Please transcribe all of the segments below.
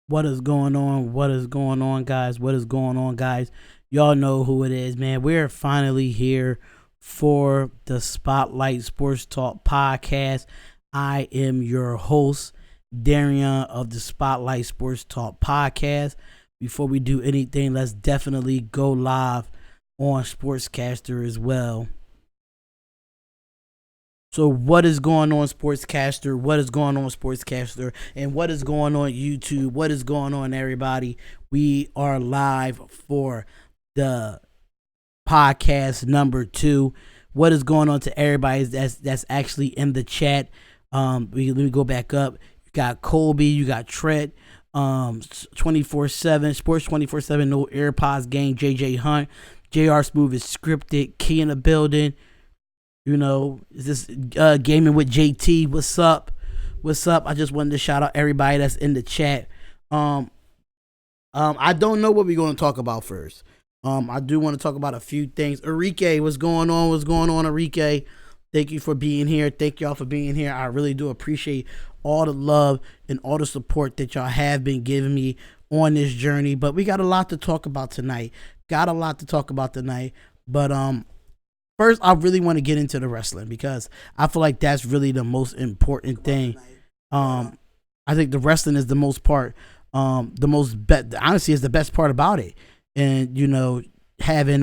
What is going on? What is going on, guys? What is going on, guys? Y'all know who it is, man. We're finally here for the Spotlight Sports Talk podcast. I am your host, Darian of the Spotlight Sports Talk podcast. Before we do anything, let's definitely go live on Sportscaster as well. So what is going on, Sportscaster? What is going on, Sportscaster? And what is going on, YouTube? What is going on, everybody? We are live for the podcast number 2. What is going on to everybody that's actually in the chat? Let me go back up. You got Colby, you got Trent, 24/7 Sports 24/7 No AirPods Game, JJ Hunt, JR Smooth is scripted, Key in the building. You know, is this gaming with JT? What's up? What's up? I just wanted to shout out everybody that's in the chat. I don't know what we're going to talk about first. I do want to talk about a few things. Enrique, what's going on? What's going on, Enrique? Thank you for being here. Thank y'all for being here. I really do appreciate all the love and all the support that y'all have been giving me on this journey. But we got a lot to talk about tonight. But first, I really want to get into the wrestling because I feel like that's really the most important thing. I think the wrestling is the most part, honestly, is the best part about it. And having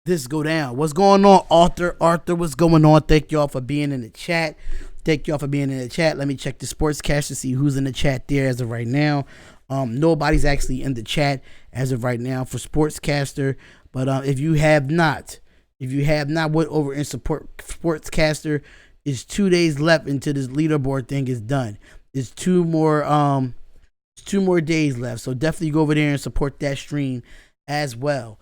this go down. What's going on, Arthur? Arthur, what's going on? Thank y'all for being in the chat. Let me check the sportscast to see who's in the chat there as of right now. Nobody's actually in the chat as of right now for Sportscaster. But if you have not went over and support Sportscaster, it's 2 days left until this leaderboard thing is done. It's two more days left. So definitely go over there and support that stream as well.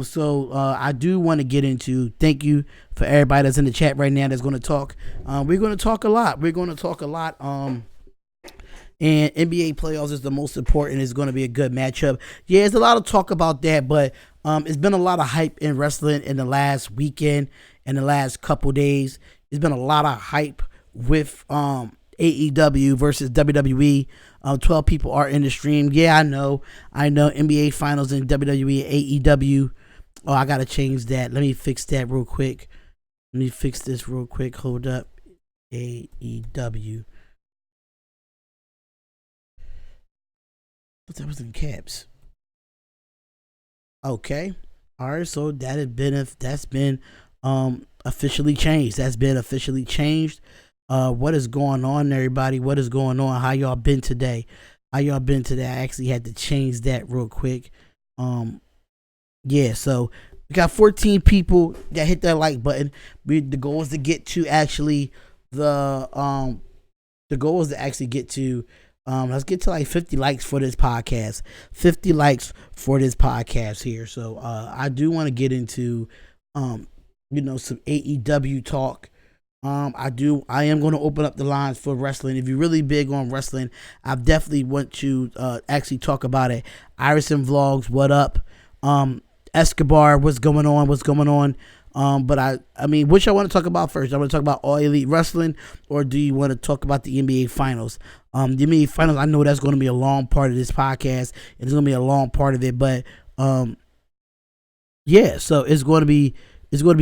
So I do want to get into, thank you for everybody that's in the chat right now that's going to talk. We're going to talk a lot. And NBA playoffs is the most important. It's going to be a good matchup. Yeah, there's a lot of talk about that, but it's been a lot of hype in wrestling in the last weekend and the last couple days. There's been a lot of hype with AEW versus WWE. 12 people are in the stream. Yeah, I know. NBA Finals in WWE and AEW. Oh, I got to change that. Let me fix that real quick. Hold up. AEW. But that was in caps. Okay. All right. So that's been officially changed. What is going on, everybody? What is going on? How y'all been today? I actually had to change that real quick. Yeah. So we got 14 people that hit that like button. The goal is to get to actually let's get to like 50 likes for this podcast. 50 likes for this podcast here. So I do want to get into some AEW talk. I am going to open up the lines for wrestling. If you're really big on wrestling, I definitely want to actually talk about it. Irison Vlogs, what up? Escobar, what's going on? But I mean, which I want to talk about first? I want to talk about All Elite Wrestling, or do you want to talk about the NBA Finals? The NBA Finals, I know that's going to be a long part of this podcast. It's going to be a long part of it, but yeah. So it's going to be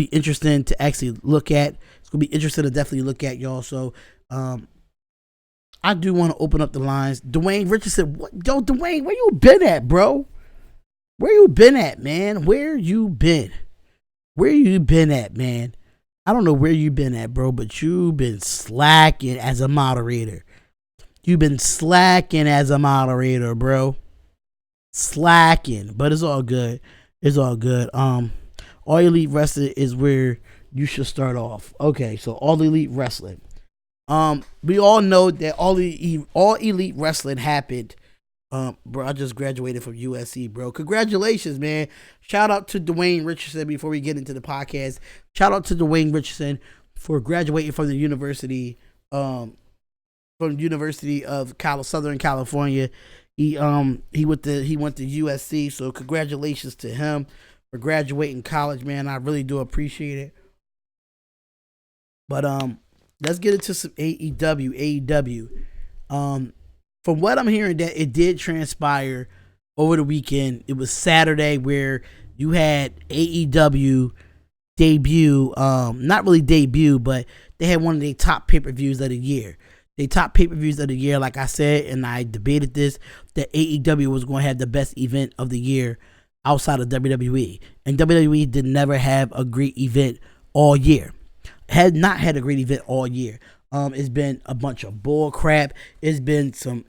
interesting to actually look at. It's going to be interesting to definitely look at, y'all. So I do want to open up the lines. Dwayne Richardson, Dwayne, where you been at, bro? Where you been at, man? Where you been at, man? I don't know where you been at, bro, but you've been slacking as a moderator. Bro. Slacking, but it's all good. All Elite Wrestling is where you should start off. Okay, so All Elite Wrestling. We all know that All Elite Wrestling happened. Bro, I just graduated from USC, bro. Congratulations, man. Shout out to Dwayne Richardson before we get into the podcast. Shout out to Dwayne Richardson for graduating from the University of Southern California. He went to USC, so congratulations to him for graduating college, man. I really do appreciate it. But let's get into some AEW. From what I'm hearing, that it did transpire over the weekend. It was Saturday where you had AEW debut, not really debut, but they had one of their top pay-per-views of the year. They top pay-per-views of the year, like I said, and I debated this, that AEW was going to have the best event of the year outside of WWE. And WWE did never have a great event all year. Had not had a great event all year. It's been a bunch of bull crap. It's just been some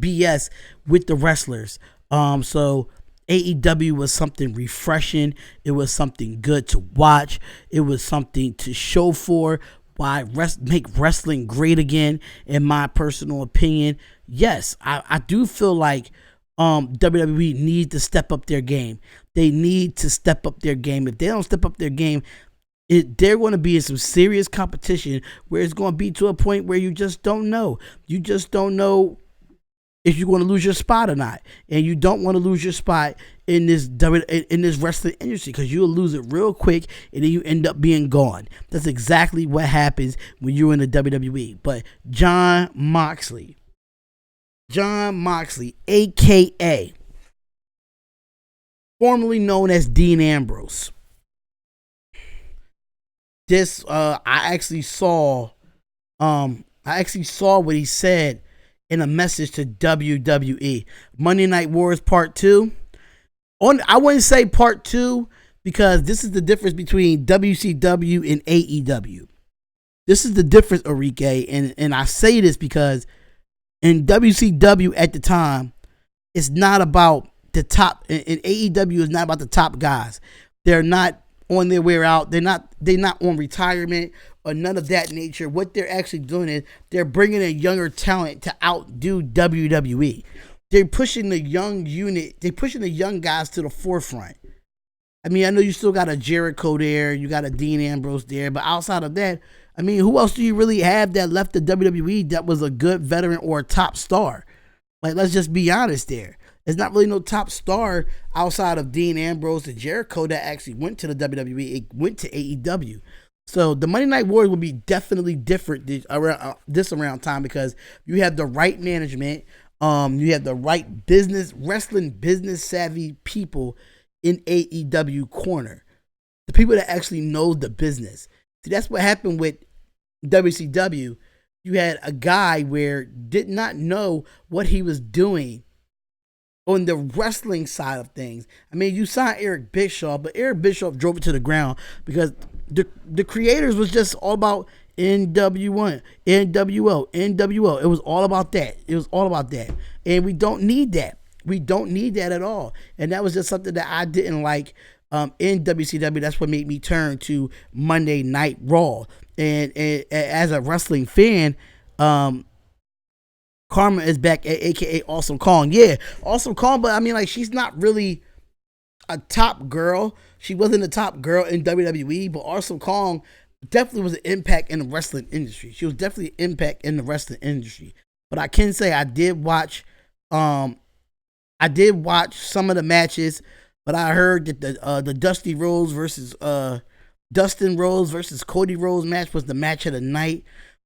BS with the wrestlers. So AEW was something refreshing. It was something good to watch. It was something to show for. Why make wrestling great again? In my personal opinion, yes, I do feel like WWE needs to step up their game. They need to step up their game. If they don't step up their game, they're going to be in some serious competition where it's going to be to a point where you just don't know. You just don't know if you're going to lose your spot or not. And you don't want to lose your spot in this wrestling industry, because you'll lose it real quick and then you end up being gone. That's exactly what happens when you're in the WWE. But Jon Moxley, a.k.a. formerly known as Dean Ambrose. This I actually saw what he said in a message to WWE. Monday Night Wars Part 2. I wouldn't say Part 2, because this is the difference between WCW and AEW. This is the difference, Enrique, and I say this because in WCW at the time, it's not about the top, and AEW is not about the top guys. They're not on their way out. They're not on retirement or none of that nature. What they're actually doing is they're bringing in younger talent to outdo WWE. They're pushing the young unit. They're pushing the young guys to the forefront. I mean, I know you still got a Jericho there. You got a Dean Ambrose there. But outside of that, I mean, who else do you really have that left the WWE that was a good veteran or a top star? Like, let's just be honest there. There's not really no top star outside of Dean Ambrose and Jericho that actually went to the WWE. It went to AEW. So the Monday Night Wars will be definitely different this around time, because you have the right management. You have the right wrestling business savvy people in AEW corner. The people that actually know the business. See, that's what happened with WCW. You had a guy where did not know what he was doing on the wrestling side of things. I mean, you saw Eric Bischoff, but Eric Bischoff drove it to the ground because the creators was just all about NW1, NWO, NWO. It was all about that. And we don't need that. We don't need that at all. And that was just something that I didn't like in WCW. That's what made me turn to Monday Night Raw. And as a wrestling fan, Karma is back, aka Awesome Kong. Yeah, Awesome Kong, but I mean, like, she's not really a top girl. She wasn't a top girl in WWE, but Awesome Kong definitely was an impact in the wrestling industry. She was definitely an impact in the wrestling industry. But I can say I did watch some of the matches, but I heard that the Dustin Rhodes versus Cody Rhodes match was the match of the night.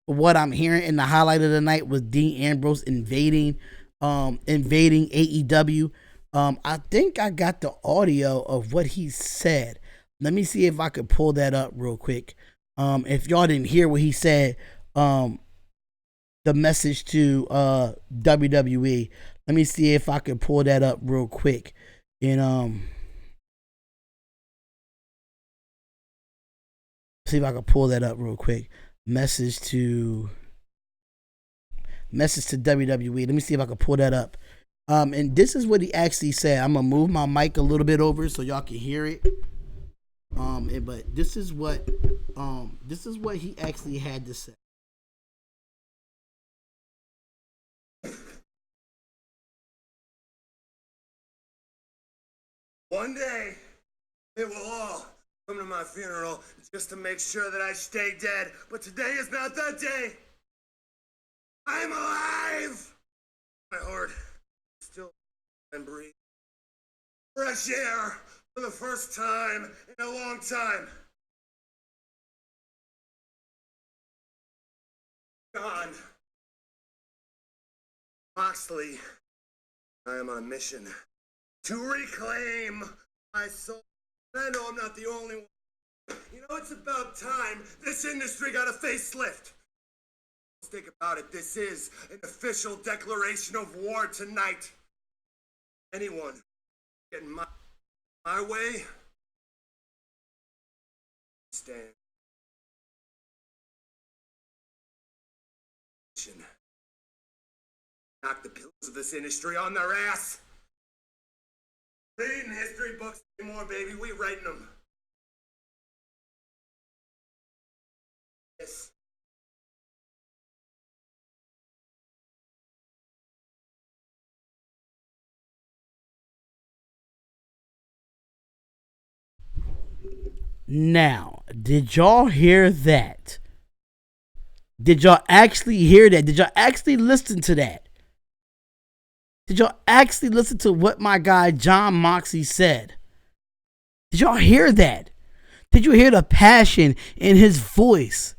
But what I'm hearing in the highlight of the night was Dean Ambrose invading AEW. I think I got the audio of what he said. Let me see if I could pull that up real quick. If y'all didn't hear what he said, the message to WWE. Let me see if I can pull that up real quick. And see if I can pull that up real quick. Message to WWE. Let me see if I can pull that up. And this is what he actually said. I'm gonna move my mic a little bit over so y'all can hear it. But this is what he actually had to say. One day, they will all come to my funeral just to make sure that I stay dead. But today is not that day. I'm alive. My heart still can breathe. Fresh air for the first time in a long time. Gone. Moxley, I am on a mission to reclaim my soul. I know I'm not the only one. You know, it's about time this industry got a facelift. Let's think about it. This is an official declaration of war tonight. Anyone getting my way, stand. Knock the pillars of this industry on their ass. Reading history books anymore, baby. We writing them. Yes. Now, did y'all hear that? Did y'all actually hear that? Did y'all actually listen to that? Did y'all actually listen to what my guy John Moxley said? Did y'all hear that? Did you hear the passion in his voice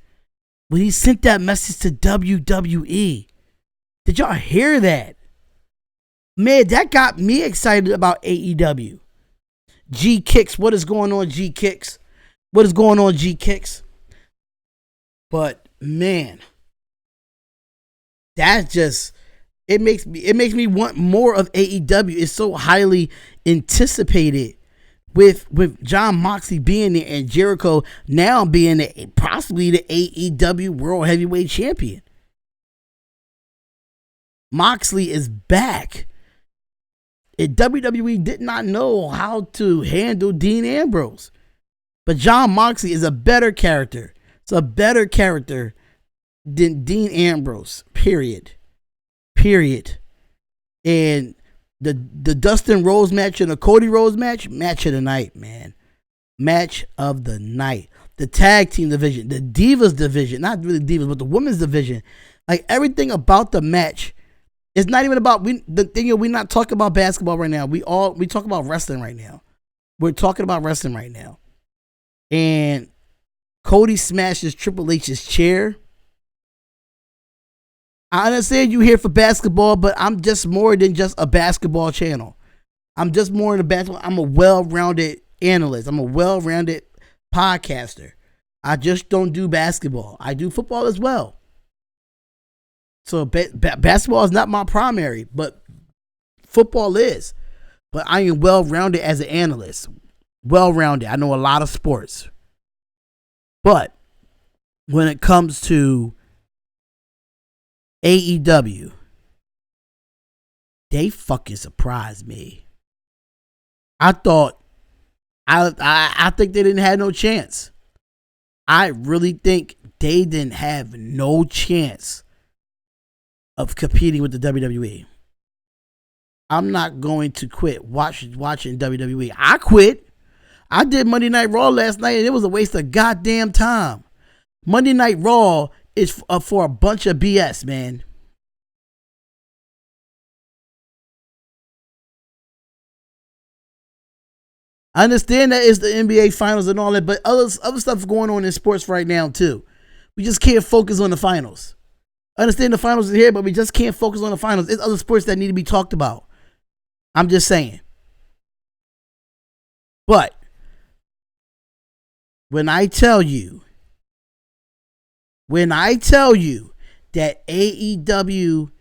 when he sent that message to WWE? Did y'all hear that? Man, that got me excited about AEW. G Kicks, what is going on, G Kicks? What is going on, G Kicks? But man, that's just it makes me want more of AEW. It's so highly anticipated with John Moxley being there and Jericho now being possibly the AEW World Heavyweight Champion. Moxley is back. And WWE did not know how to handle Dean Ambrose. But John Moxley is a better character. It's a better character than Dean Ambrose. Period. And the Dustin Rhodes match and the Cody Rhodes match of the night, man. Match of the night. The tag team division, the Divas division, not really Divas, but the women's division. Like everything about the match. It's not even about we're not talking about basketball right now. We talk about wrestling right now. We're talking about wrestling right now. And Cody smashes Triple H's chair. I understand you here for basketball, but I'm just more than just a basketball channel. I'm just more than a basketball. I'm a well-rounded analyst. I'm a well-rounded podcaster. I just don't do basketball. I do football as well. So basketball is not my primary, but football is. But I am well-rounded as an analyst. Well-rounded. I know a lot of sports. But when it comes to AEW, they fucking surprised me. I thought, I think they didn't have no chance. I really think they didn't have no chance of competing with the WWE. I'm not going to quit watching WWE. I quit. I did Monday Night Raw last night and it was a waste of goddamn time. Monday Night Raw is for a bunch of BS, man. I understand that it's the NBA finals and all that, but other stuff going on in sports right now too. We just can't focus on the finals. I understand the finals are here, but we just can't focus on the finals. There's other sports that need to be talked about. I'm just saying. But when I tell you that AEW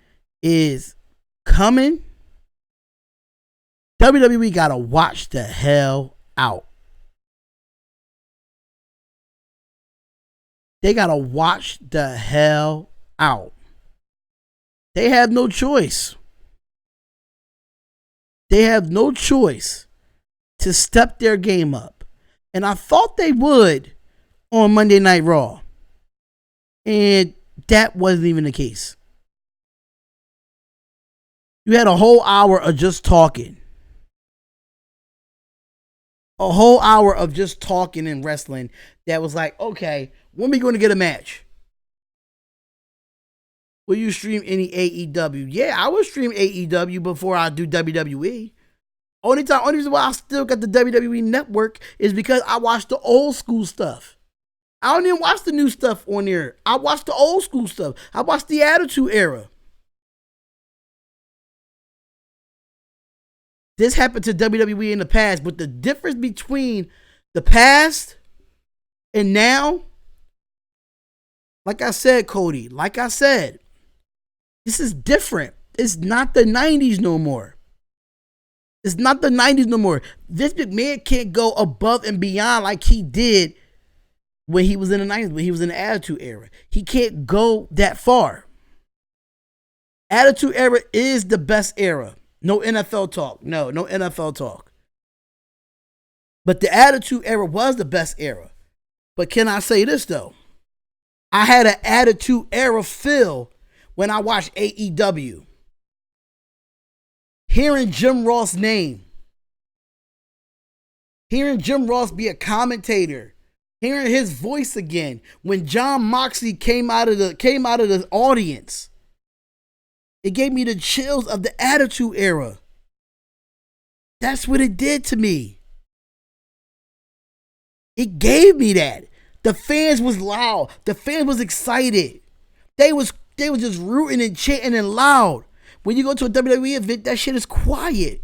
is coming, WWE gotta watch the hell out. They gotta watch the hell out. They have no choice. They have no choice to step their game up. And I thought they would on Monday Night Raw. And that wasn't even the case. You had a whole hour of just talking. A whole hour of just talking and wrestling that was like, okay, when are we going to get a match? Will you stream any AEW? Yeah, I would stream AEW before I do WWE. Only reason why I still got the WWE network is because I watch the old school stuff. I don't even watch the new stuff on there. I watch the old school stuff. I watch the Attitude Era. This happened to WWE in the past, but the difference between the past and now, like I said, Cody, this is different. It's not the 90s no more. It's not the 90s no more. Vince McMahon can't go above and beyond like he did when he was in the 90s, when he was in the Attitude Era. He can't go that far. Attitude Era is the best era. No NFL talk. No NFL talk. But the Attitude Era was the best era. But can I say this, though? I had an Attitude Era feel when I watched AEW. Hearing Jim Ross' name. Hearing Jim Ross be a commentator. Hearing his voice again. When John Moxley came out of the audience. It gave me the chills of the Attitude Era. That's what it did to me. It gave me that. The fans was loud. The fans was excited. They was just rooting and chanting and loud. When you go to a WWE event, that shit is quiet.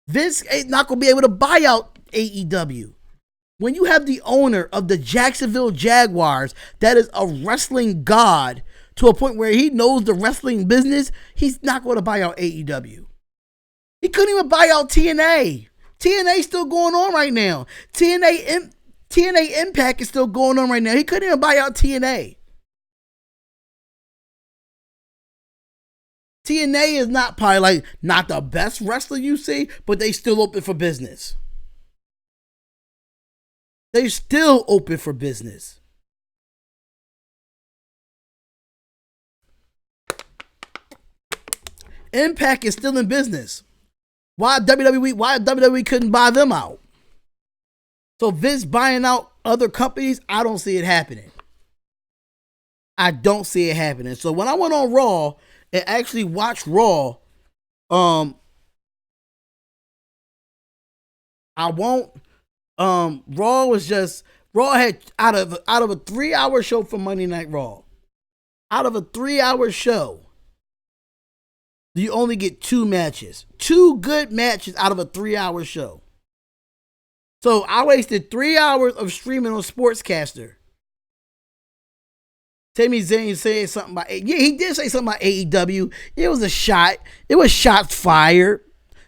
Vince ain't not gonna be able to buy out AEW. When you have the owner of the Jacksonville Jaguars that is a wrestling god to a point where he knows the wrestling business, he's not going to buy out AEW. He couldn't even buy out TNA. TNA's still going on right now. TNA Impact is still going on right now. He couldn't even buy out TNA. TNA is not probably not the best wrestler you see, but they still open for business. They're still open for business. Impact is still in business. Why WWE couldn't buy them out? So Vince buying out other companies, I don't see it happening. I don't see it happening. So when I went on Raw and actually watched Raw, I won't. Raw had out of a 3-hour show for Monday Night Raw. Out of a 3-hour show, you only get 2 matches. 2 good matches out of a 3-hour show. So I wasted 3 hours of streaming on Sportscaster. Sami Zayn said something about he did say something about AEW. It was a shot. It was shots fired.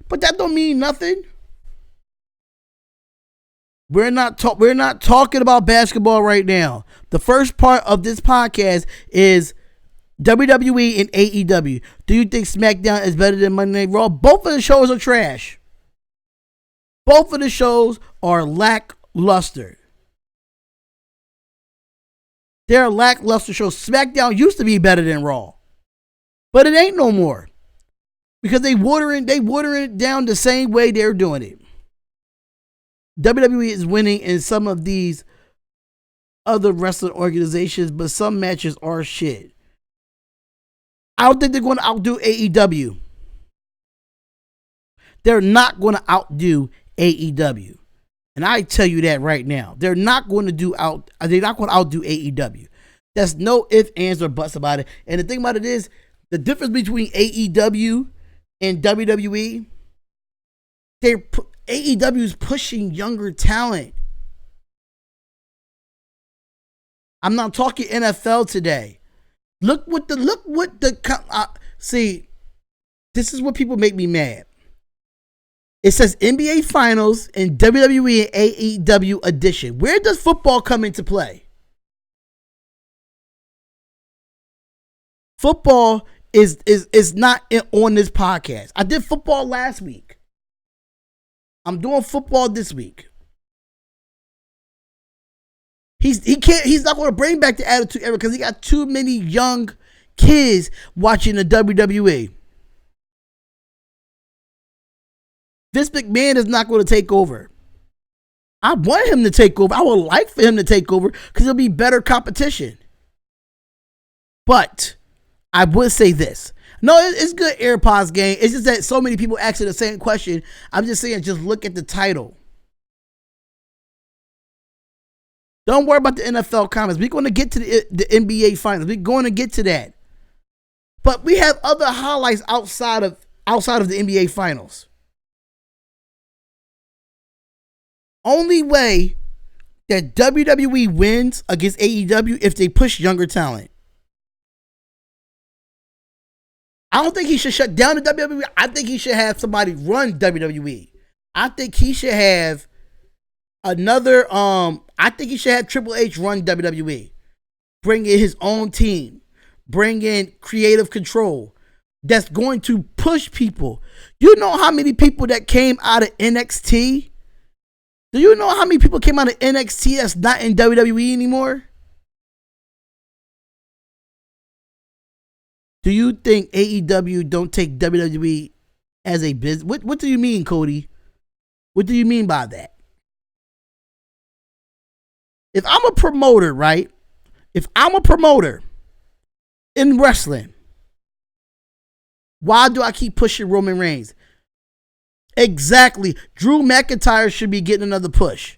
But that don't mean nothing. We're not talking about basketball right now. The first part of this podcast is WWE and AEW. Do you think SmackDown is better than Monday Night Raw? Both of the shows are trash. Both of the shows are lackluster. They're lackluster shows. SmackDown used to be better than Raw, but it ain't no more because they watering it down the same way they're doing it. WWE is winning in some of these other wrestling organizations, but some matches are shit. I don't think they're going to outdo AEW. They're not going to outdo AEW. And I tell you that right now. They're not going to outdo AEW. There's no ifs, ands, or buts about it. And the thing about it is, the difference between AEW and WWE, AEW is pushing younger talent. I'm not talking NFL today. See, this is what people make me mad. It says NBA Finals and WWE and AEW edition. Where does football come into play? Football is not on this podcast. I did football last week. I'm doing football this week. He's not going to bring back the Attitude Era because he got too many young kids watching the WWE. Vince McMahon is not going to take over. I want him to take over. I would like for him to take over because it'll be better competition. But I would say this. No, it's good AirPods game. It's just that so many people asking the same question. I'm just saying, just look at the title. Don't worry about the NFL comments. We're going to get to the NBA Finals. We're going to get to that. But we have other highlights outside of the NBA Finals. Only way that WWE wins against AEW if they push younger talent. I don't think he should shut down the WWE. I think he should have somebody run WWE. I think he should have another. I think he should have Triple H run WWE. Bring in his own team. Bring in creative control. That's going to push people. You know how many people that came out of NXT? Do you know how many people came out of NXT that's not in WWE anymore? Do you think AEW don't take WWE as a business? What do you mean, Cody? What do you mean by that? If I'm a promoter, right? If I'm a promoter in wrestling, why do I keep pushing Roman Reigns? Exactly. Drew McIntyre should be getting another push.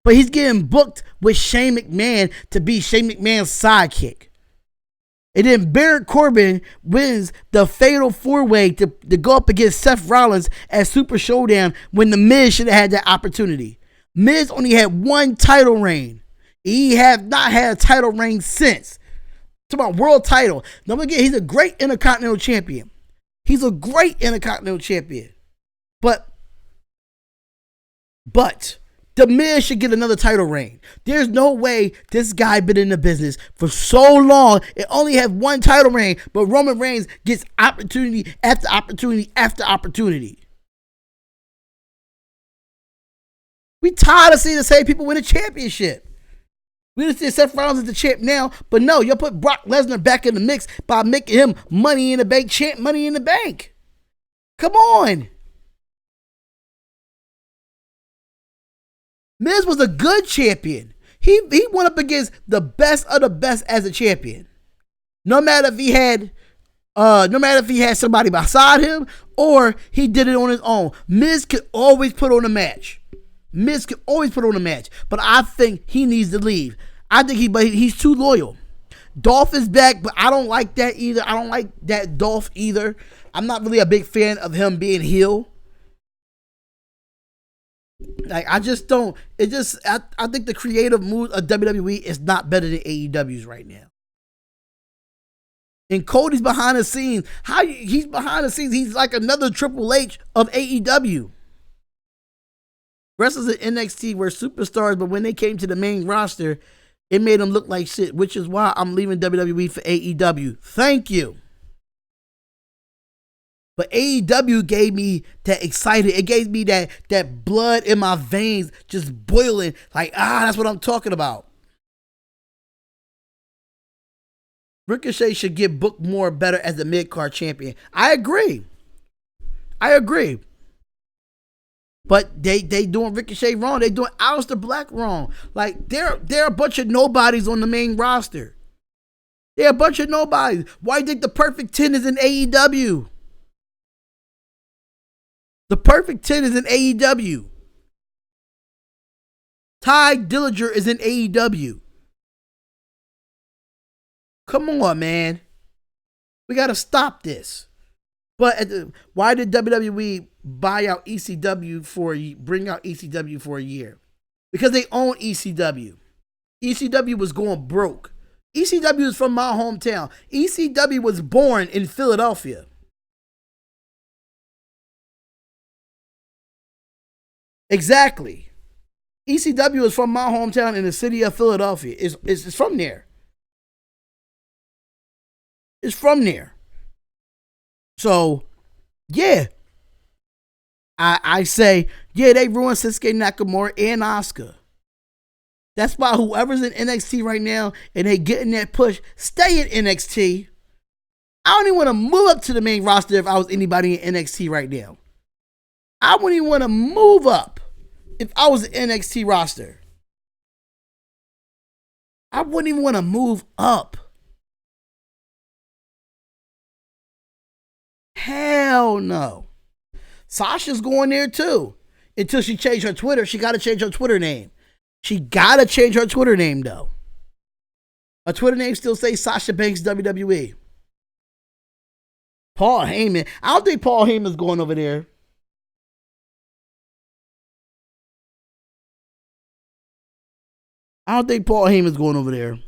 But he's getting booked with Shane McMahon to be Shane McMahon's sidekick. And then Baron Corbin wins the fatal four-way to go up against Seth Rollins at Super Showdown when The Miz should have had that opportunity. Miz only had one title reign. He have not had a title reign since. Talk about world title. Don't forget, he's a great Intercontinental Champion. He's a great Intercontinental Champion. But The Miz should get another title reign. There's no way this guy been in the business for so long and only have one title reign, but Roman Reigns gets opportunity after opportunity after opportunity. We tired of seeing the same people win a championship. We just see Seth Rollins as the champ now, but no, you'll put Brock Lesnar back in the mix by making him Money in the Bank champ, Money in the Bank. Come on. Miz was a good champion. He went up against the best of the best as a champion. No matter if he had somebody beside him or he did it on his own. Miz could always put on a match. But I think he needs to leave. I think he's too loyal. Dolph is back, but I don't like that either. I don't like that Dolph either. I'm not really a big fan of him being heel. Like, I just don't. I think the creative moves of WWE is not better than AEW's right now. And Cody's behind the scenes. He's behind the scenes. He's like another Triple H of AEW. Wrestlers in NXT were superstars, but when they came to the main roster, it made them look like shit, which is why I'm leaving WWE for AEW. Thank you. But AEW gave me that excited. It gave me that blood in my veins just boiling. Like, that's what I'm talking about. Ricochet should get booked more better as the mid-card champion. I agree. But they doing Ricochet wrong. They doing Aleister Black wrong. Like, they're a bunch of nobodies on the main roster. They're a bunch of nobodies. Why do you think the Perfect 10 is in AEW? The Perfect 10 is in AEW. Ty Dillinger is in AEW. Come on, man. We got to stop this. But why did WWE bring out ECW for a year? Because they own ECW. ECW was going broke. ECW is from my hometown. ECW was born in Philadelphia. Exactly. ECW is from my hometown in the city of Philadelphia. It's from there. It's from there. So, yeah. I say, yeah, they ruined Shinsuke Nakamura and Asuka. That's why whoever's in NXT right now and they getting that push, stay in NXT. I don't even want to move up to the main roster if I was anybody in NXT right now. I wouldn't even want to move up if I was an NXT roster. I wouldn't even want to move up. Hell no. Sasha's going there too. Until she changed her Twitter. She got to change her Twitter name. She got to change her Twitter name though. Her Twitter name still says Sasha Banks WWE. Paul Heyman. I don't think Paul Heyman's going over there. I don't think Paul Heyman's going over there.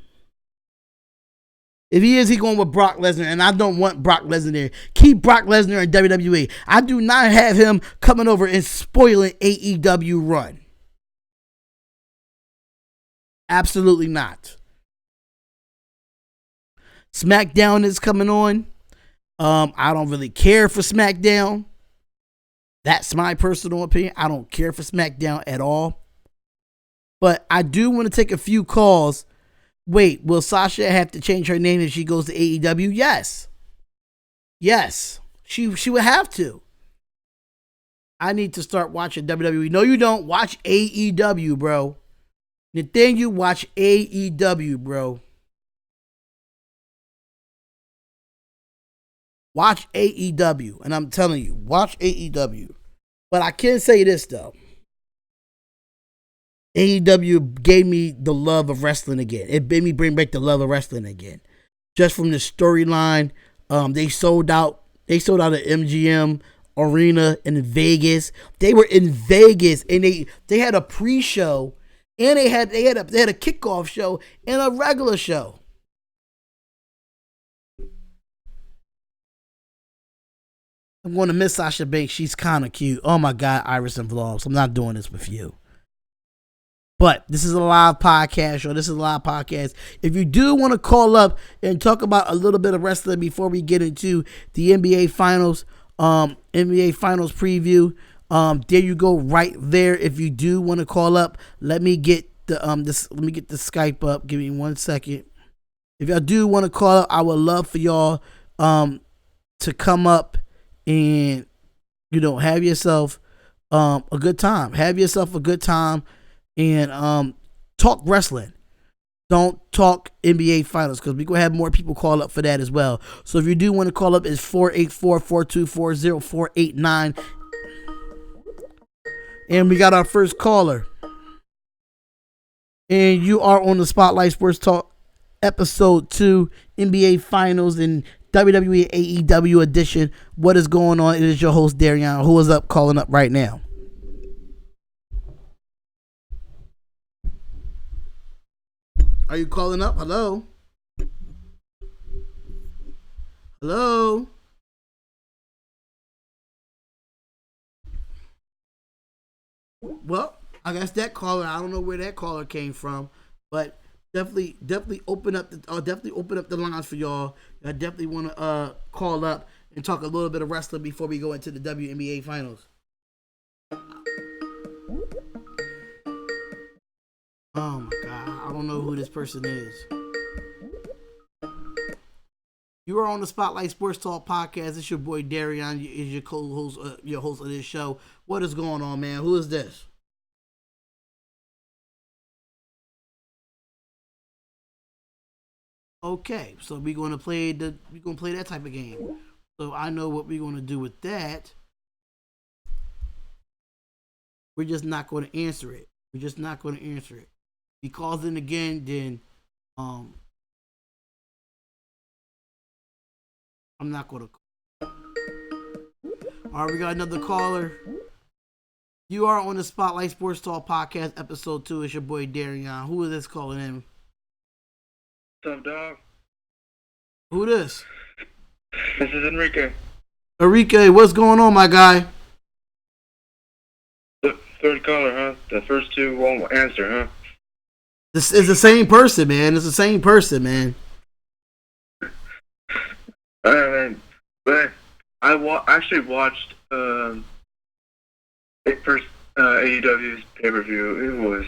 If he is, he's going with Brock Lesnar, and I don't want Brock Lesnar there. Keep Brock Lesnar in WWE. I do not have him coming over and spoiling AEW run. Absolutely not. SmackDown is coming on. I don't really care for SmackDown. That's my personal opinion. I don't care for SmackDown at all. But I do want to take a few calls. Wait, will Sasha have to change her name if she goes to AEW? Yes. Yes. She would have to. I need to start watching WWE. No, you don't. Watch AEW, bro. Nathaniel, watch AEW, bro. Watch AEW. And I'm telling you, watch AEW. But I can say this, though. AEW gave me the love of wrestling again. It made me bring back the love of wrestling again. Just from the storyline, they sold out the MGM Arena in Vegas. They were in Vegas, and they had a pre-show, and they had a kickoff show and a regular show. I'm going to miss Sasha Banks. She's kind of cute. Oh my God, Iris and Vlogs. I'm not doing this with you. But this is a live podcast, or this is a live podcast. If you do want to call up and talk about a little bit of wrestling before we get into the NBA Finals, NBA Finals preview, there you go, right there. If you do want to call up, let me get the Skype up. Give me 1 second. If y'all do want to call up, I would love for y'all to come up and have yourself a good time. Have yourself a good time. And talk wrestling. Don't talk NBA Finals, because we're going to have more people call up for that as well. So if you do want to call up, it's 484-424-0489. And we got our first caller. And you are on the Spotlight Sports Talk Episode 2, NBA Finals and WWE AEW edition. What is going on? It is your host, Darian. Who is up calling up right now? Are you calling up? Hello? Hello? Well, I guess that caller, I don't know where that caller came from, but definitely open up the lines for y'all. I definitely want to call up and talk a little bit of wrestling before we go into the WNBA Finals. Oh my God, I don't know who this person is. You are on the Spotlight Sports Talk podcast. It's your boy Darian, is your co-host, your host of this show. What is going on, man? Who is this? Okay, so we're gonna play that type of game. So I know what we're gonna do with that. We're just not gonna answer it. If he calls in again, then I'm not gonna. All right, we got another caller. You are on the Spotlight Sports Talk podcast, episode 2. It's your boy Darian. Who is this calling in? What's up, dog? Who this? This is Enrique. Enrique, what's going on, my guy? The third caller, huh? The first two won't answer, huh? This is the same person, man. It's the same person, man. Man. But I actually watched first AEW's pay-per-view. It was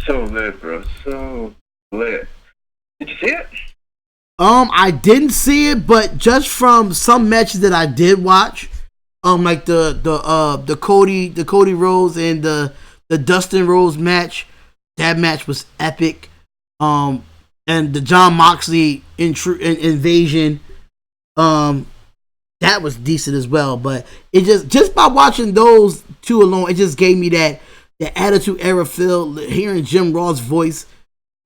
so lit, bro. So lit. Did you see it? I didn't see it, but just from some matches that I did watch, like the Cody Rhodes and the Dustin Rhodes match, that match was epic. And the Jon Moxley invasion, that was decent as well. But it just by watching those two alone, it just gave me the Attitude Era feel. Hearing Jim Ross' voice,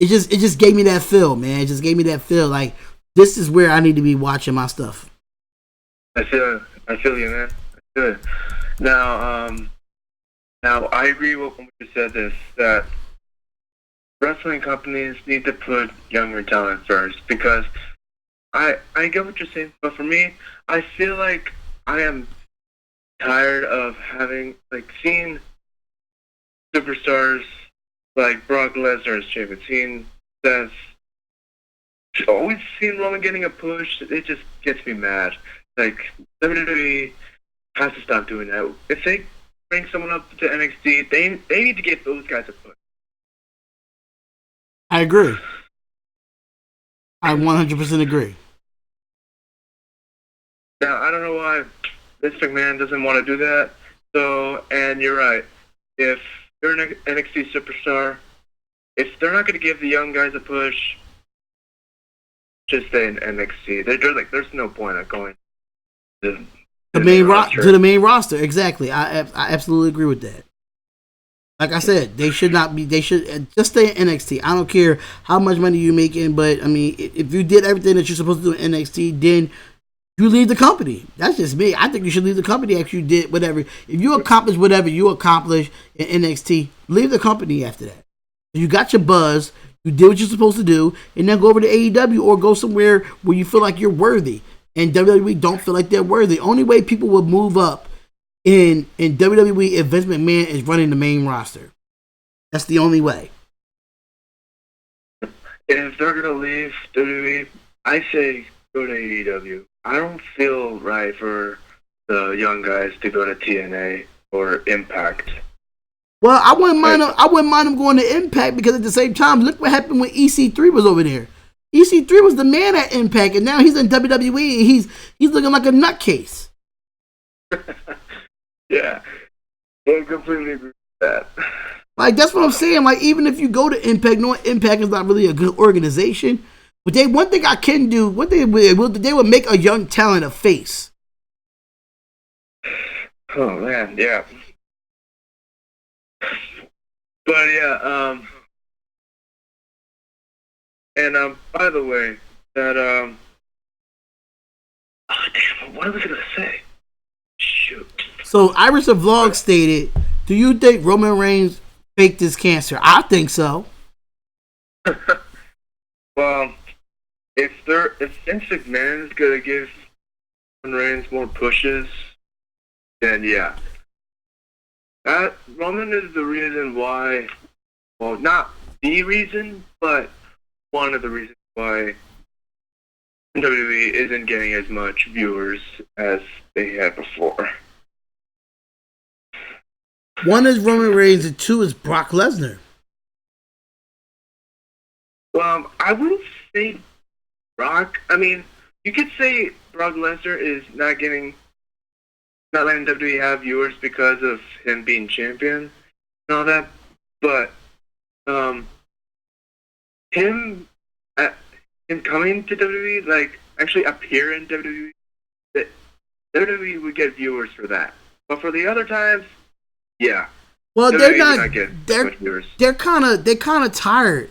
it just gave me that feel, man. It just gave me that feel. Like This is where I need to be watching my stuff. I feel you, man. I feel it. Now I agree with what you said. That wrestling companies need to put younger talent first, because I get what you're saying, but for me, I feel like I am tired of seeing superstars like Brock Lesnar as champion, seeing Seth, always seeing Roman getting a push. It just gets me mad. Like, WWE has to stop doing that. If they bring someone up to NXT, they need to give those guys a push. I agree. I 100% agree. Now, I don't know why Vince McMahon doesn't want to do that. So, and you're right. If you're an NXT superstar, if they're not going to give the young guys a push, just stay in NXT. There's no point of going to the main roster. Exactly. I absolutely agree with that. Like I said, they should just stay in NXT. I don't care how much money you're making, but I mean, if you did everything that you're supposed to do in NXT, then you leave the company. That's just me. I think you should leave the company after you did whatever. If you accomplish whatever you accomplished in NXT, leave the company after that. You got your buzz, you did what you're supposed to do, and then go over to AEW or go somewhere where you feel like you're worthy. And WWE don't feel like they're worthy. Only way people will move up in WWE if Vince McMahon is running the main roster. That's the only way. If they're gonna leave WWE, I say go to AEW. I don't feel right for the young guys to go to TNA or Impact. Well, I wouldn't mind them going to Impact, because at the same time, look what happened when EC3 was over there. EC3 was the man at Impact, and now he's in WWE. And he's looking like a nutcase. Yeah, I completely agree with that. Like, that's what I'm saying. Like, even if you go to Impact, knowing Impact is not really a good organization, but one thing I can do, they would make a young talent a face. Oh man, yeah. But yeah, and by the way, that oh damn, what was I gonna say? Shoot. So Irish the Vlog stated, "Do you think Roman Reigns faked his cancer?" I think so. Well, if Vince McMahon is gonna give Roman Reigns more pushes, then yeah. Roman is the reason why, well, not the reason, but one of the reasons why WWE isn't getting as much viewers as they had before. One is Roman Reigns, and two is Brock Lesnar. Well, I wouldn't say Brock. I mean, you could say Brock Lesnar is not letting WWE have viewers because of him being champion and all that, but him coming to WWE, like actually appear in WWE, that WWE would get viewers for that. But for the other times, yeah. Well, WWE they're kind of tired.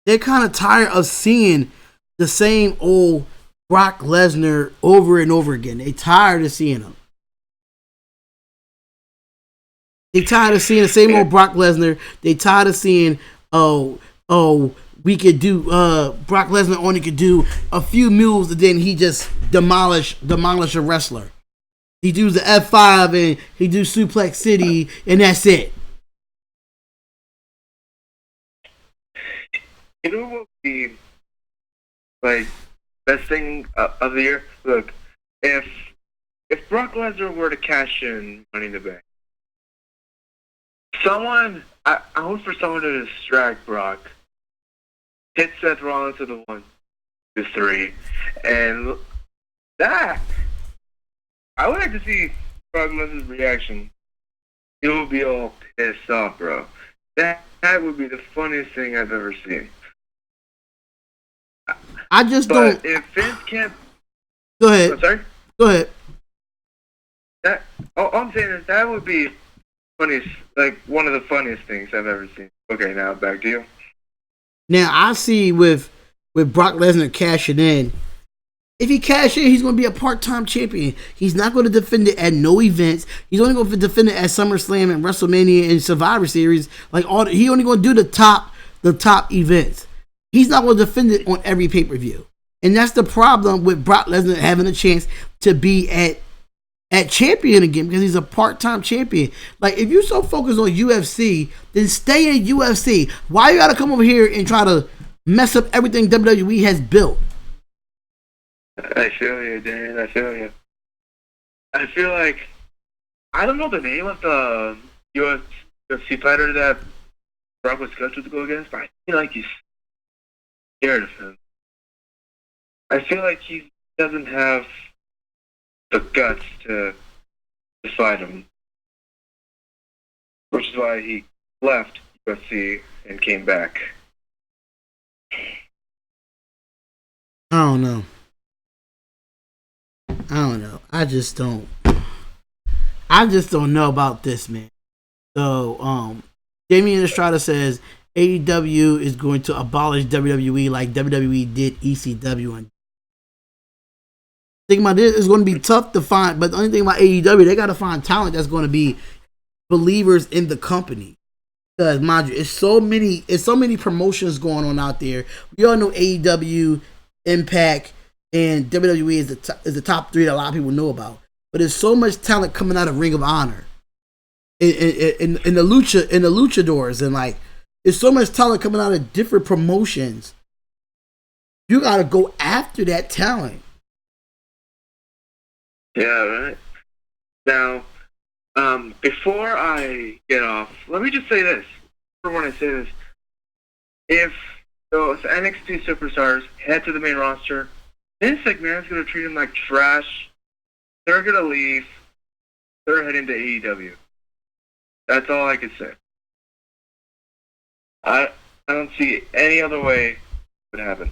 They're kind of tired of seeing the same old Brock Lesnar over and over again. They tired of seeing him. They tired of seeing the same old Brock Lesnar. They tired of seeing, we could do, Brock Lesnar only could do a few moves and then he just demolish a wrestler. He does the F5 and he do Suplex City and that's it. You know what would be, like, best thing of the year? Look, if Brock Lesnar were to cash in Money in the Bank, I hope for someone to distract Brock, hit Seth Rollins to the 1, 2, 3, and that, I would like to see Brock Lesnar's reaction. He would be all pissed off, bro. That would be the funniest thing I've ever seen. I just but don't. If Vince can't. Go ahead. I'm sorry? Go ahead. All I'm saying is that would be funniest, like one of the funniest things I've ever seen. Okay, now back to you. Now I see with with Brock Lesnar cashing in. If he cash in, he's going to be a part-time champion. He's not going to defend it at no events. He's only going to defend it at SummerSlam and WrestleMania and Survivor Series. He only going to do the top events. He's not going to defend it on every pay-per-view. And that's the problem with Brock Lesnar having a chance to be at champion again, because he's a part-time champion. Like, if you're so focused on UFC, then stay in UFC. Why you got to come over here and try to mess up everything WWE has built? I feel you, Darren. I feel you. I feel like, I don't know the name of the UFC fighter that Brock was scheduled to go against, but I feel like he's scared of him. I feel like he doesn't have the guts to fight him, which is why he left UFC and came back. I don't know. I just don't know about this, man. So, Damian Estrada says AEW is going to abolish WWE like WWE did ECW. And think about this, it's going to be tough to find, but the only thing about AEW, they got to find talent that's going to be believers in the company. Because, mind you, it's so many promotions going on out there. We all know AEW, Impact, and WWE is the top three that a lot of people know about. But there's so much talent coming out of Ring of Honor, in the luchadors, and like there's so much talent coming out of different promotions. You got to go after that talent. Yeah, right. Now, before I get off, let me just say this. Before when I say this, if those NXT superstars head to the main roster, Vince McMahon's going to treat them like trash. They're going to leave. They're heading to AEW. That's all I can say. I don't see any other way it would happen.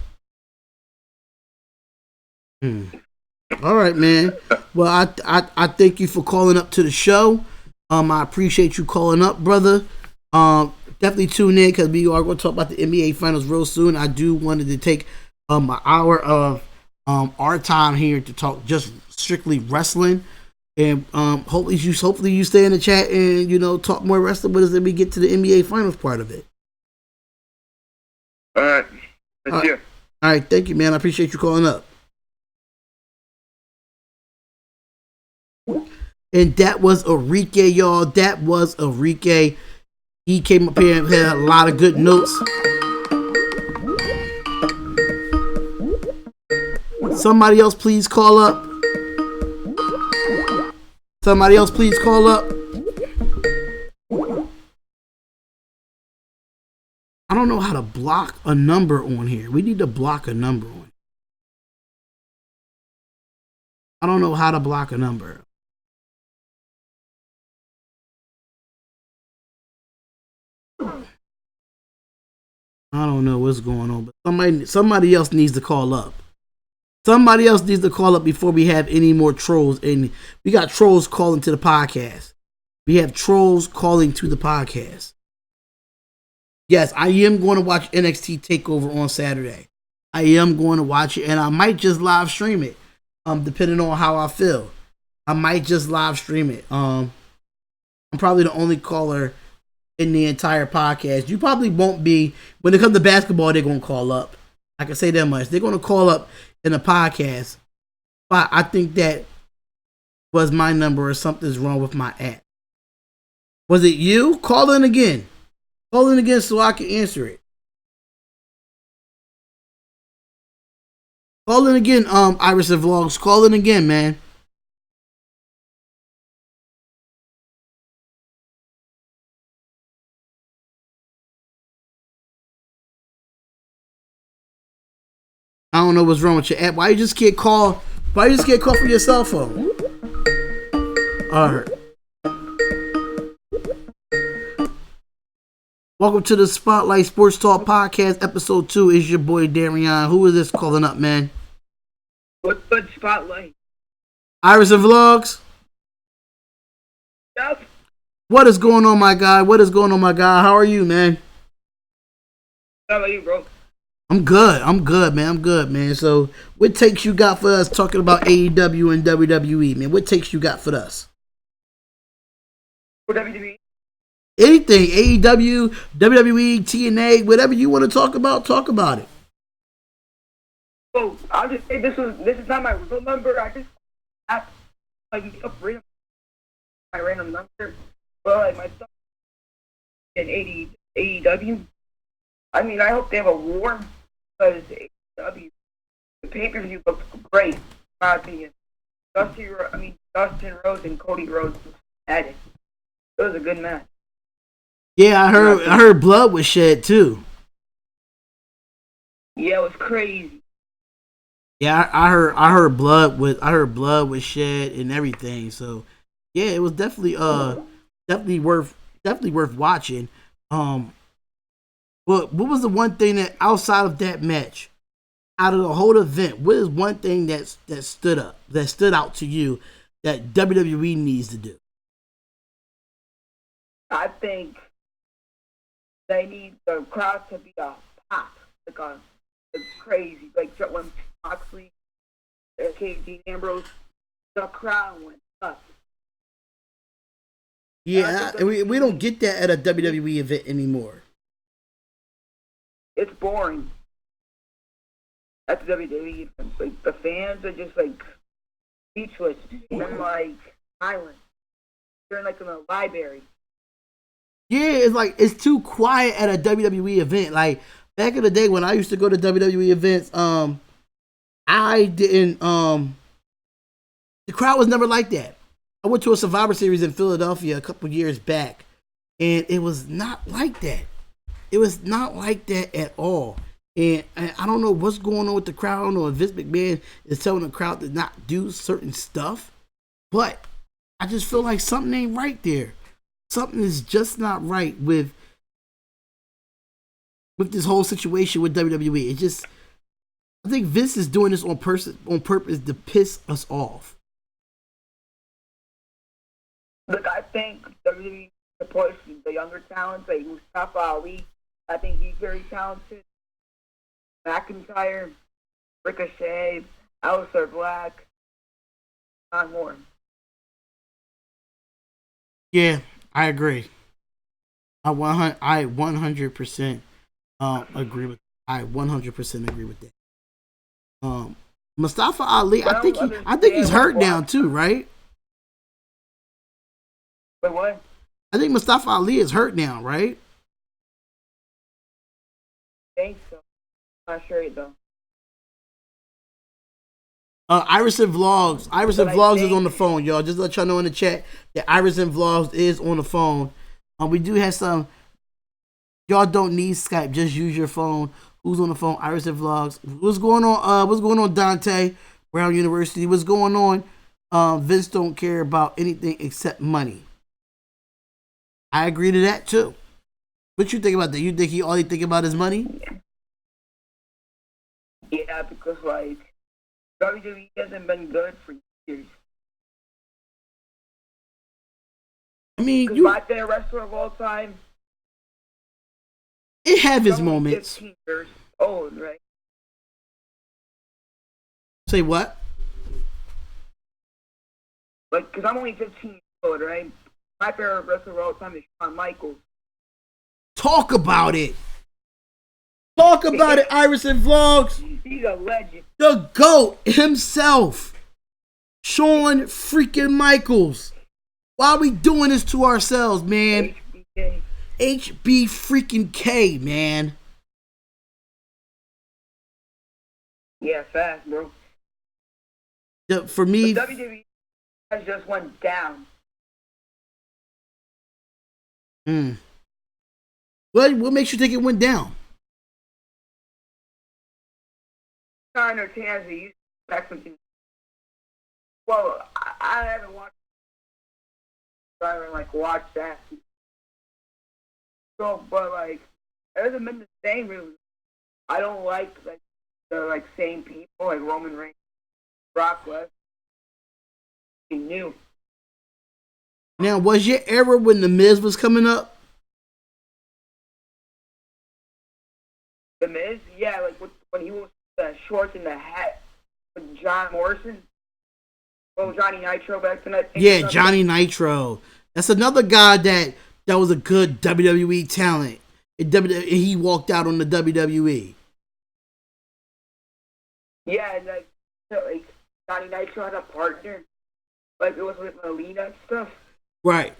All right, man. Well, I thank you for calling up to the show. I appreciate you calling up, brother. Definitely tune in, because we are going to talk about the NBA Finals real soon. I do wanted to take an hour of our time here to talk just strictly wrestling, and hopefully you stay in the chat and talk more wrestling with us as we get to the NBA Finals part of it. All right. Thank you. All right, thank you, man. I appreciate you calling up. And that was Enrique, y'all. That was Enrique. He came up here and had a lot of good notes. Somebody else please call up. Somebody else please call up. I don't know how to block a number on here. We need to block a number on. I don't know how to block a number. I don't know what's going on, but somebody else needs to call up. Somebody else needs to call up before we have any more trolls. And we got trolls calling to the podcast. We have trolls calling to the podcast. Yes, I am going to watch NXT TakeOver on Saturday. I am going to watch it, and I might just live stream it, depending on how I feel. I might just live stream it. I'm probably the only caller in the entire podcast. You probably won't be. When it comes to basketball, they're going to call up. I can say that much. They're going to call up in the podcast. But I think that was my number, or something's wrong with my app. Was it you? Call in again. Call in again so I can answer it. Call in again, Iris and Vlogs. Call in again, man. I don't know what's wrong with your app. Why you just can't call? Why you just can't call from your cell phone? All right. Welcome to the Spotlight Sports Talk Podcast, Episode 2. Is your boy Darian. Who is this calling up, man? What's good, Spotlight? Iris and Vlogs. Yep. What is going on, my guy? What is going on, my guy? How are you, man? How about you, bro? I'm good. I'm good, man. I'm good, man. So, what takes you got for us talking about AEW and WWE, man? What takes you got for us? For WWE. Anything, AEW, WWE, TNA, whatever you want to talk about it. So I'll just say this is not my real number. I just asked like my random number, but like my stuff in AEW. I mean, I hope they have a war because AEW the pay-per-view looks great, in my opinion. Dustin Rhodes and Cody Rhodes had it. It was a good match. Yeah, I heard blood was shed too. Yeah, it was crazy. Yeah, I heard blood was shed and everything. So yeah, it was definitely worth watching. But what was the one thing that outside of that match, out of the whole event, what is one thing that stood out to you that WWE needs to do? I think they need the crowd to be a pop, it's crazy. Like when Moxley, KG, Ambrose, the crowd went up. Yeah, and we don't get that at a WWE event anymore. It's boring. At the WWE, like the fans are just like speechless. They're like silent. They're like in a library. Yeah, it's too quiet at a WWE event. Like back in the day when I used to go to WWE events, I didn't the crowd was never like that. I went to a Survivor Series in Philadelphia a couple years back, and it was not like that. It was not like that at all. And I don't know what's going on with the crowd. I don't know if Vince McMahon is telling the crowd to not do certain stuff, but I just feel like something ain't right there. Something is just not right with this whole situation with WWE. I think Vince is doing this on purpose to piss us off. Look, I think WWE supports the younger talents like Mustafa Ali. I think he's very talented. McIntyre, Ricochet, Aleister Black, not more. Yeah, I agree. I 100% agree with. I 100% agree with that. Mustafa Ali, I think he's hurt now too, right? Wait, what? I think Mustafa Ali is hurt now, right? I think so. Not sure though. Iverson Vlogs is on the phone, y'all. Just let y'all know in the chat that Iverson Vlogs is on the phone. We do have some. Y'all don't need Skype. Just use your phone. Who's on the phone? Iverson Vlogs. What's going on? What's going on, Dante? Brown University. What's going on? Vince don't care about anything except money. I agree to that too. What you think about that? You think all he think about is money? Yeah, because like WWE hasn't been good for years. I mean, my favorite wrestler of all time. It have his moments. 15 years old, right? Say what? Like, because I'm only 15 years old, right? My favorite wrestler of all time is Shawn Michaels. Talk about it. Talk about it, Iverson Vlogs. He's a legend. The GOAT himself. Shawn freaking Michaels. Why are we doing this to ourselves, man? HBK. HB freaking K, man. Yeah, fast, bro. For me, the WWE has just went down. What makes you think it went down? Entertainers used to back something. Well, I haven't watched. I haven't watch that. So, but like, it hasn't been the same really. I don't like the same people like Roman Reigns, Brock Lesnar. He knew. Now, was your era when The Miz was coming up? The Miz, yeah, like when he was the shorts and the hat with John Morrison. Well, Johnny Nitro back then. Yeah, Johnny Nitro. That's another guy that was a good WWE talent. He walked out on the WWE. Yeah, and like Johnny Nitro had a partner. Like it was with Melina and stuff. Right.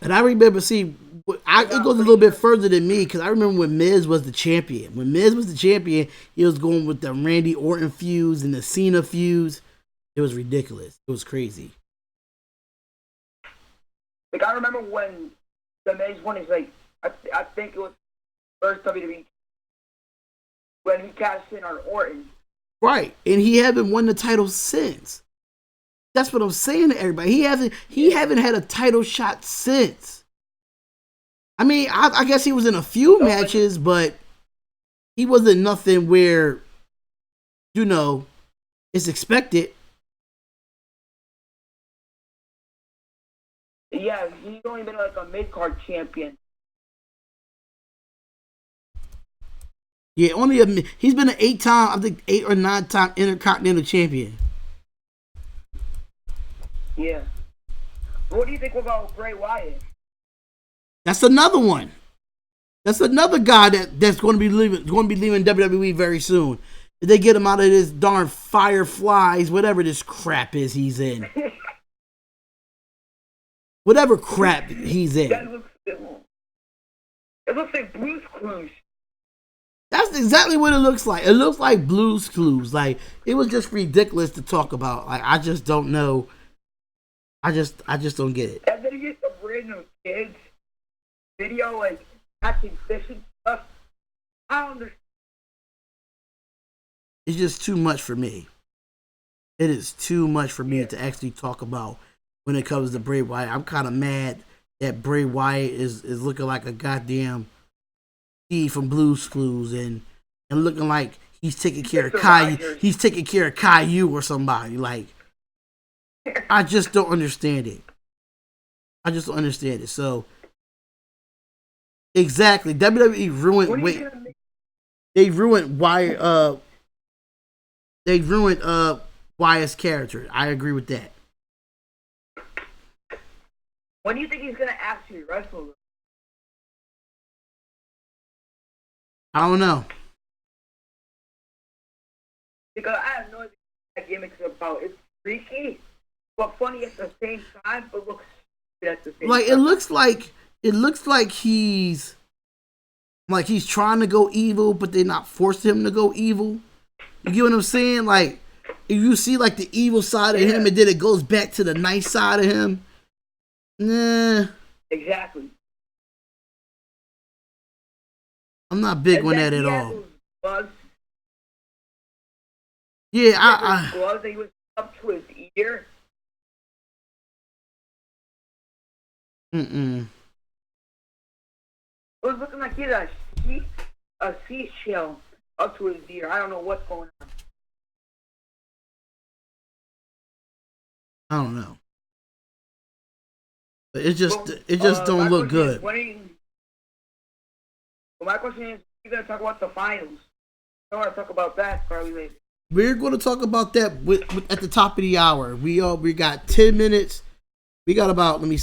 And I remember, it goes a little bit further than me because I remember when Miz was the champion. When Miz was the champion, he was going with the Randy Orton feuds and the Cena feuds. It was ridiculous. It was crazy. Like I remember when the Miz won his I think it was first WWE when he cashed in on Orton. Right, and he haven't won the title since. That's what I'm saying to everybody. He haven't had a title shot since. I mean, I guess he was in a few matches, but he wasn't nothing where, it's expected. Yeah, he's only been like a mid-card champion. Yeah, he's been an 8 or 9 time Intercontinental champion. Yeah. What do you think about Bray Wyatt? That's another one. That's another guy that's going to be leaving WWE very soon. If they get him out of this darn Fireflies, whatever this crap is he's in. Whatever crap he's in. It looks like Blue's Clues. That's exactly what it looks like. It looks like Blue's Clues. Like, it was just ridiculous to talk about. Like, I just don't know. I just don't get it. And then he gets some random kids video, like, catching fish and stuff. I don't understand. It's just too much for me. It is too much for me to actually talk about when it comes to Bray Wyatt. I'm kind of mad that Bray Wyatt is looking like a goddamn Steve from Blue's Clues and looking like he's taking care of Caillou. He's taking care of Caillou or somebody. Like, I just don't understand it. So, exactly, WWE ruined. They ruined Wyatt. They ruined Wyatt's character. I agree with that. When do you think he's gonna actually wrestle? I don't know. Because I have no idea what that gimmick's about. It's freaky, but funny at the same time, but looks stupid at the same time. It looks like he's trying to go evil, but they're not forcing him to go evil. You get what I'm saying? Like, if you see like the evil side of him, and then it goes back to the nice side of him. Nah. Exactly. I'm not big on that at all. Yeah, I gloves that he was up to his ear. It was looking like he had a seashell up to his ear. I don't know what's going on. I don't know. But it just don't look good. My question is, we're going to talk about the finals. I want to talk about that probably later. We're going to talk about that at the top of the hour. We got 10 minutes. We got about, let me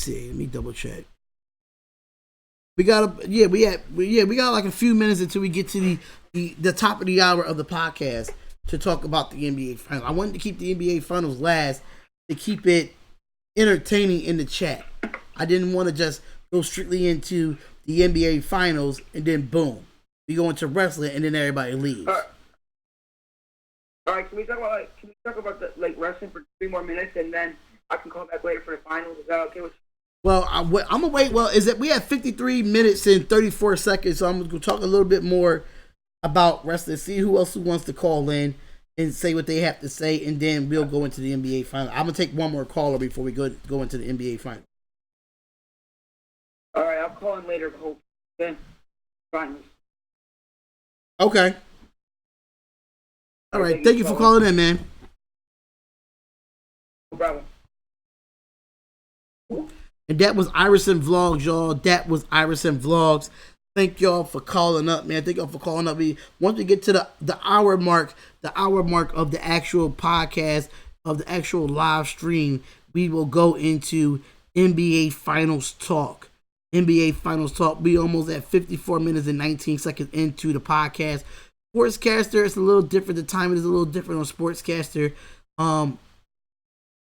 double check. We got like a few minutes until we get to the top of the hour of the podcast to talk about the NBA finals. I wanted to keep the NBA finals last to keep it entertaining in the chat. I didn't want to just go strictly into the NBA finals and then boom, we go into wrestling and then everybody leaves. All right, can we talk about the wrestling for 3 more minutes and then I can call back later for the finals? Is that okay with you? Well, I'm gonna wait. Well, is that we have 53 minutes and 34 seconds, so I'm gonna talk a little bit more about wrestling. See who else wants to call in and say what they have to say, and then we'll go into the NBA final. I'm gonna take one more caller before we go into the NBA final. All right, I'll call in later. Okay. Finals. Okay. All right. Thank you for calling in, man. No problem. And that was Iverson Vlogs, y'all. That was Iverson Vlogs. Thank y'all for calling up, man. Thank y'all for calling up. Once we get to the hour mark, of the actual podcast, of the actual live stream, we will go into NBA Finals talk. NBA Finals talk. We almost at 54 minutes and 19 seconds into the podcast. Sportscaster, it's a little different. The timing is a little different on Sportscaster.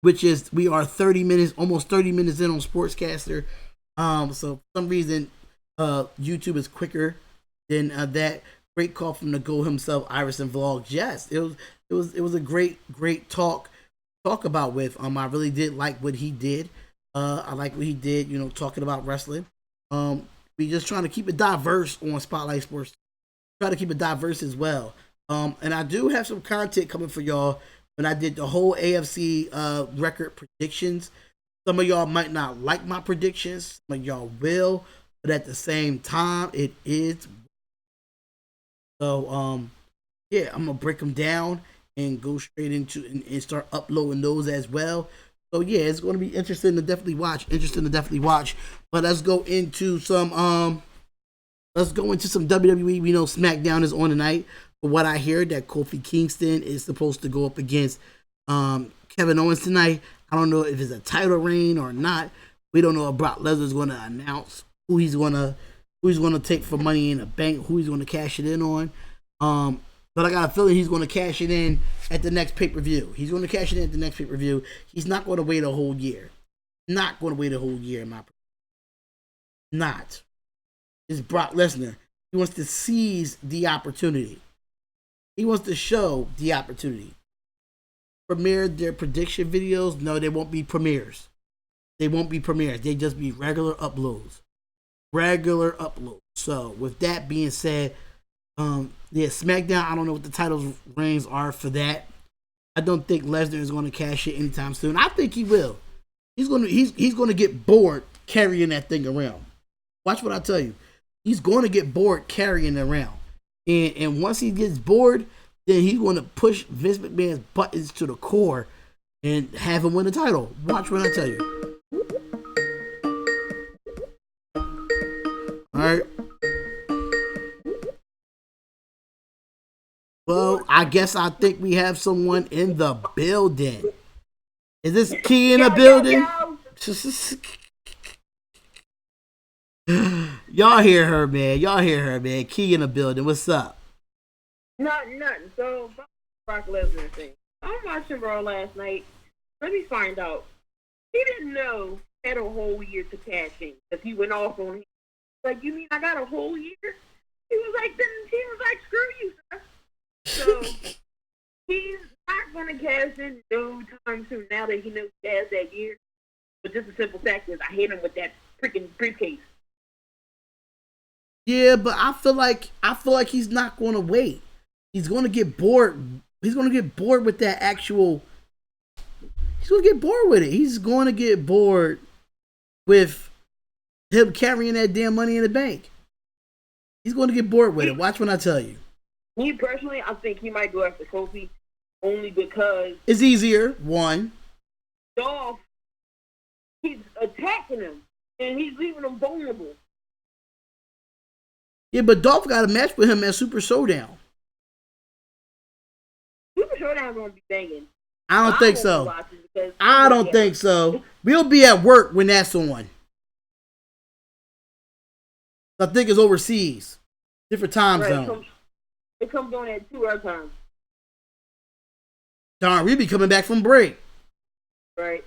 Which is we are 30 minutes, almost 30 minutes in on Sportscaster. So for some reason, YouTube is quicker than that. Great call from the Go himself, Iverson Vlogs. Yes, it was a great talk about with. I really did like what he did. I like what he did. Talking about wrestling. We just trying to keep it diverse on SpotLight Sports. Try to keep it diverse as well. And I do have some content coming for y'all. When I did the whole AFC record predictions, some of y'all might not like my predictions. Some of y'all will. But at the same time, it is. So, yeah, I'm going to break them down and go straight into and start uploading those as well. So, yeah, it's going to be interesting to definitely watch. But let's go into some WWE. We know SmackDown is on tonight. But what I hear that Kofi Kingston is supposed to go up against Kevin Owens tonight. I don't know if it's a title reign or not. We don't know if Brock Lesnar is going to announce who he's gonna take for Money in the Bank, who he's gonna cash it in on. But I got a feeling he's gonna cash it in at the next pay-per-view. He's gonna cash it in at the next pay-per-view. He's not gonna wait a whole year. In my opinion. Not. It's Brock Lesnar. He wants to seize the opportunity. He wants to show the opportunity. Premiere their prediction videos? No, they won't be premieres. They just be regular uploads. So with that being said, SmackDown, I don't know what the titles reigns are for that. I don't think Lesnar is going to cash it anytime soon. I think he will. He's going to get bored carrying that thing around. Watch what I tell you. He's going to get bored carrying it around. And once he gets bored, then he's going to push Vince McMahon's buttons to the core and have him win the title. Watch what I tell you. Alright. Well, I think we have someone in the building. Is this Key in the building? Y'all hear her, man. Key in the building. What's up? Nothing. So, Brock Lesnar thing. I'm watching Raw last night. Let me find out. He didn't know he had a whole year to cash in because he went off on him. Like, you mean I got a whole year? He was like, screw you, sir. So, he's not going to cash in no time soon now that he knows he has that year. But just the simple fact is, I hit him with that freaking briefcase. Yeah, but I feel like he's not going to wait. He's going to get bored. He's going to get bored with that actual. He's going to get bored with it. He's going to get bored with him carrying that damn Money in the Bank. He's going to get bored with it. Watch when I tell you. Me personally, I think he might go after Kofi only because it's easier. One. Dolph, he's attacking him and he's leaving him vulnerable. Yeah, but Dolph got a match with him at Super Showdown. Super Showdown gonna be banging. I don't think so. I don't think so. We'll be at work when that's on. I think it's overseas. Different time zone. It comes on at 2 our time. Darn, we be coming back from break. Right.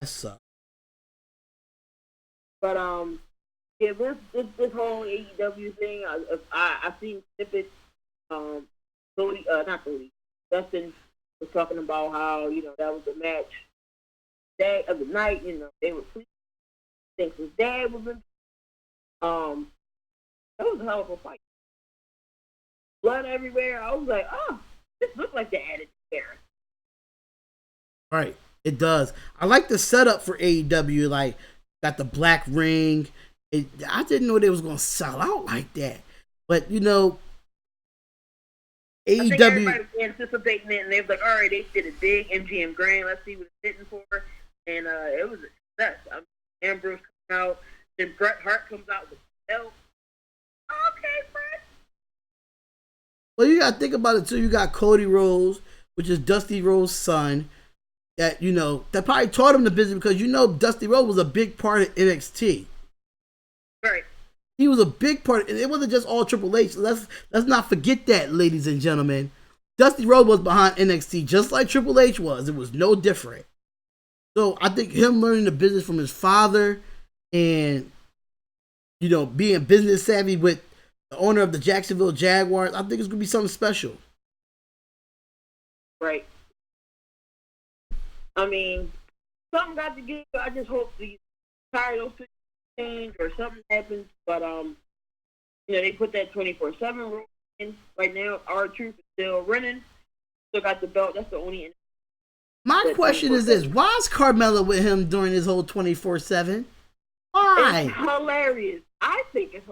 That sucks. But yeah, this whole AEW thing, I've seen snippets. Not Cody. Dustin was talking about how that was the match day of the night. They were pleased. Thinks his dad was in. That was a hell of a fight. Blood everywhere. I was like, oh, this looks like the added era. Right, it does. I like the setup for AEW. Like, got the black ring. I didn't know they was gonna sell out like that. But AEW. I think everybody was anticipating it, and they was like, all right, they did a big MGM Grand. Let's see what it's hitting for. And it was a success. Ambrose comes out, then Bret Hart comes out with the belt. Okay, Fred. Well, you gotta think about it too. You got Cody Rhodes, which is Dusty Rhodes' son. That that probably taught him the business because Dusty Rhodes was a big part of NXT. Right. He was a big part. It wasn't just all Triple H. Let's not forget that, ladies and gentlemen. Dusty Rhodes was behind NXT just like Triple H was. It was no different. So I think him learning the business from his father and being business savvy with the owner of the Jacksonville Jaguars, I think it's gonna be something special. Right. I mean, something got to give. I just hope the title change or something happens. But they put that 24/7 rule in right now. R-Truth is still running. Still got the belt. That's the only. My question is this: why is Carmella with him during his whole 24/7? Why? It's hilarious. I think it's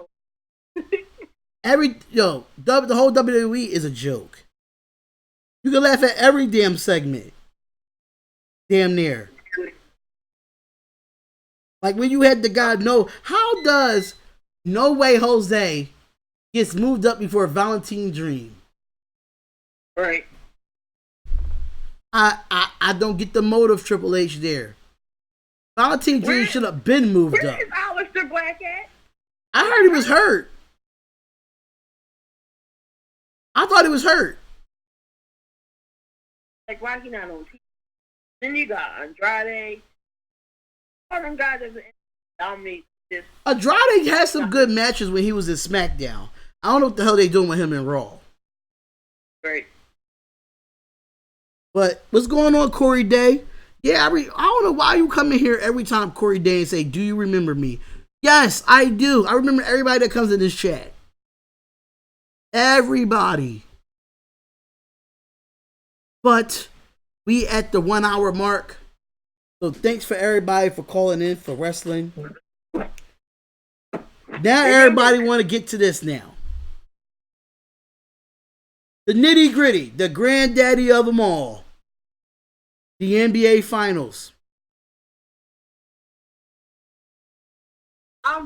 hilarious. The whole WWE is a joke. You can laugh at every damn segment. Damn near. Like when you had the guy how does No Way Jose gets moved up before Valentine Dream? Right. I don't get the motive, Triple H there. Valentine Dream should have been moved up. Where is Aleister Black at? I heard he was hurt. I thought he was hurt. Like, why he not on TV? Then you got Andrade. All them guys that dominate this. Andrade had some good matches when he was in SmackDown. I don't know what the hell they doing with him in Raw. Right. But what's going on, Corey Day? Yeah, I don't know why you come in here every time, Corey Day, and say, "Do you remember me?" Yes, I do. I remember everybody that comes in this chat. Everybody. But we at the 1 hour mark. So thanks for everybody for calling in for wrestling. Now everybody want to get to this now. The nitty gritty, the granddaddy of them all. The NBA Finals.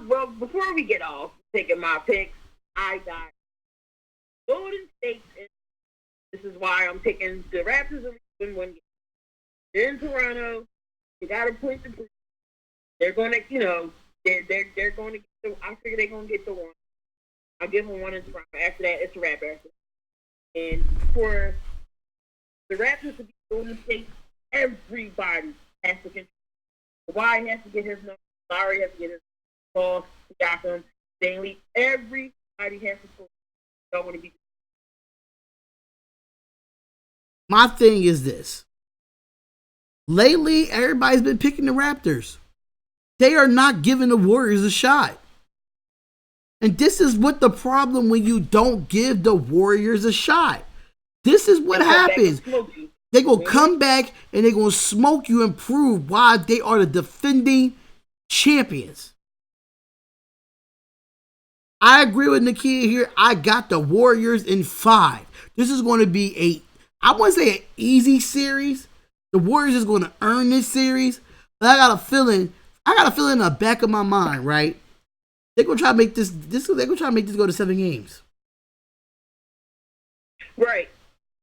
Well, before we get off taking my picks, I got Golden State. This is why I'm picking the Raptors to win one game. They're in Toronto. They got a point to prove. They're going to, they're going to get the. I figure they're going to get the one. I'll give them one in Toronto. After that, it's a wrap. After that. And for the Raptors to beat Golden State, everybody has to contribute. Kawhi has to get his number. Larry has to get his ball. Siakam, Stanley. Everybody has to score. Don't want to be. My thing is this. Lately, everybody's been picking the Raptors. They are not giving the Warriors a shot. And this is what the problem when you don't give the Warriors a shot. This is what happens. They're going to come back and they're going to smoke you and prove why they are the defending champions. I agree with Nakia here. I got the Warriors in 5. This is going to be I wouldn't say an easy series. The Warriors is going to earn this series. But I got a feeling in the back of my mind, right? They're going to try to make this they're going to try to make this go to 7 games. Right.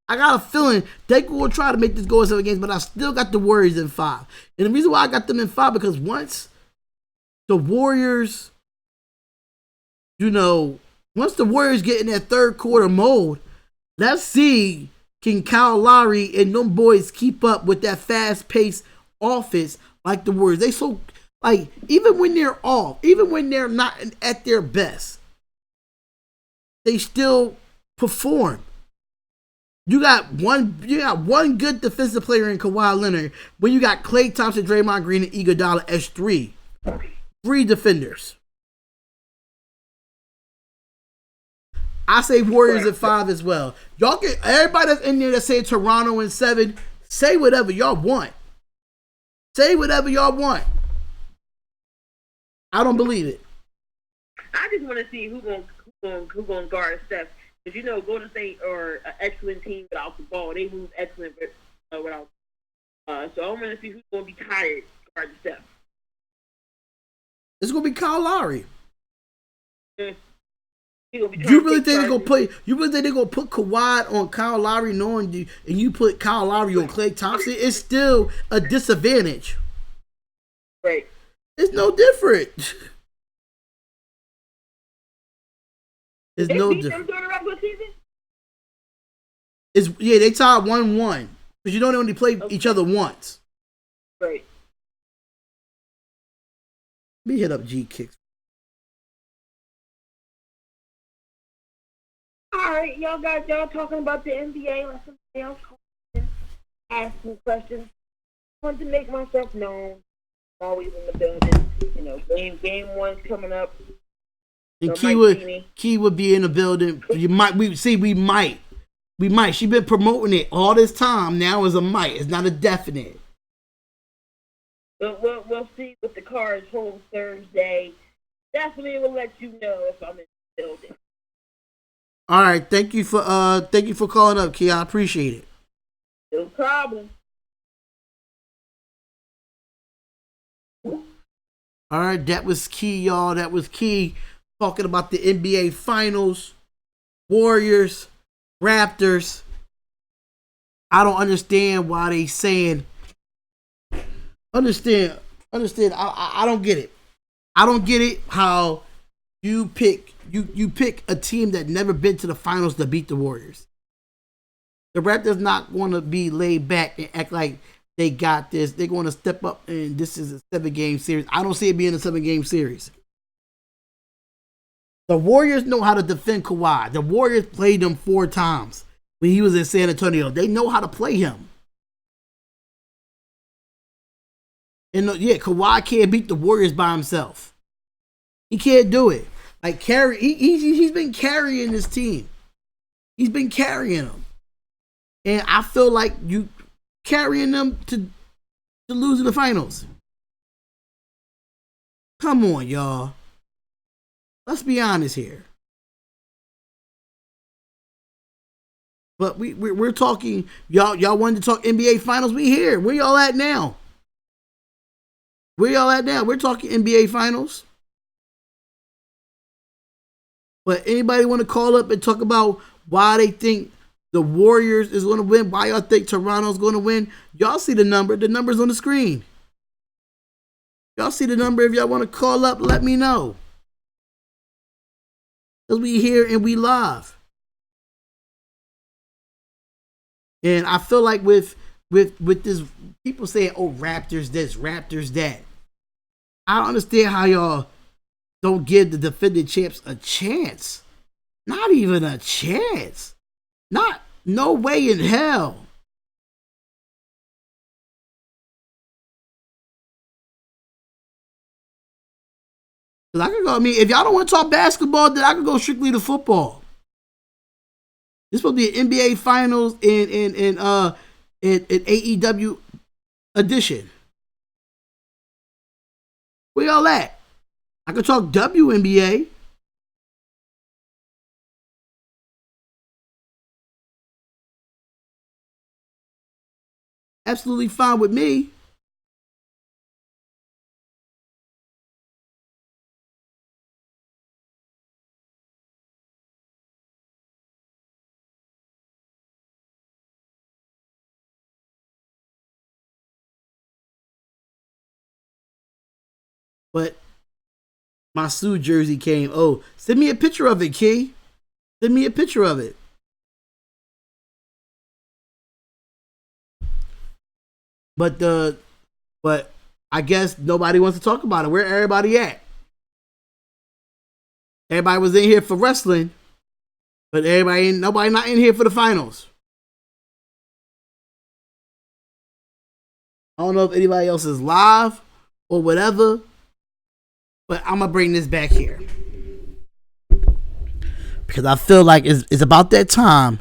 I got a feeling they're going to try to make this go to 7 games, but I still got the Warriors in 5. And the reason why I got them in 5 because once the Warriors, once the Warriors get in that third quarter mode, let's see, can Kyle Lowry and them boys keep up with that fast-paced offense like the Warriors? They so, even when they're off, even when they're not at their best, they still perform. You got one good defensive player in Kawhi Leonard, but you got Klay Thompson, Draymond Green, and Iguodala as 3 defenders. I say Warriors at 5 as well. Y'all can, everybody that's in there that say Toronto in 7, say whatever y'all want. Say whatever y'all want. I don't believe it. I just want to see who gonna guard Steph. Because Golden State are an excellent team without the ball. They move excellent without. So I want to see who's gonna be tired guarding Steph. It's gonna be Kyle Lowry. He gonna be You trying to really take think they're gonna charges. put? You really think they're gonna put Kawhi on Kyle Lowry, knowing you, and you put Kyle Lowry on Klay Thompson? It's still a disadvantage. Right. It's no different. It's They no beat them different. during the regular season? It's they tied 1-1 because you know they only play each other once. Right. Let me hit up G Kicks. Alright, y'all talking about the NBA. Let somebody else call in, ask some questions. I want to make myself known. I'm always in the building. You know, game one's coming up. And So Key would be in the building. We might. She been promoting it all this time. Now is a might. It's not a definite. But we'll see what the cards hold Thursday. Definitely will let you know if I'm in the building. All right, thank you for calling up, Key. I appreciate it. No problem. All right, that was Key, y'all. That was Key talking about the NBA Finals, Warriors, Raptors. I don't understand why they saying. Understand. I don't get it. I don't get it how you pick a team that never been to the finals to beat the Warriors. The Raptors not going to be laid back and act like they got this. They're going to step up, and this is a 7-game series. I don't see it being a 7-game series. The Warriors know how to defend Kawhi. The Warriors played him 4 times when he was in San Antonio. They know how to play him. And yeah, Kawhi can't beat the Warriors by himself. He can't do it. Like he's been carrying this team. He's been carrying them. And I feel like you carrying them to lose in the finals. Come on, y'all. Let's be honest here. But we're talking, y'all wanted to talk NBA Finals. We here. Where y'all at now? We're talking NBA Finals. But anybody want to call up and talk about why they think the Warriors is going to win? Why y'all think Toronto's going to win? Y'all see the number. The number's on the screen. Y'all see the number. If y'all want to call up, let me know. Because we here and we live. And I feel like with this, people saying, oh, Raptors this, Raptors that. I don't understand how y'all don't give the defending champs a chance. Not even a chance. No way in hell. I could go. I mean, if y'all don't want to talk basketball, then I could go strictly to football. This will be an NBA Finals in AEW edition. Where y'all at? I could talk WNBA. Absolutely fine with me. But my Sue jersey came. Oh, send me a picture of it, Key. Send me a picture of it. But I guess nobody wants to talk about it. Where everybody at? Everybody was in here for wrestling, but nobody not in here for the finals. I don't know if anybody else is live or whatever, but I'm gonna bring this back here because I feel like it's about that time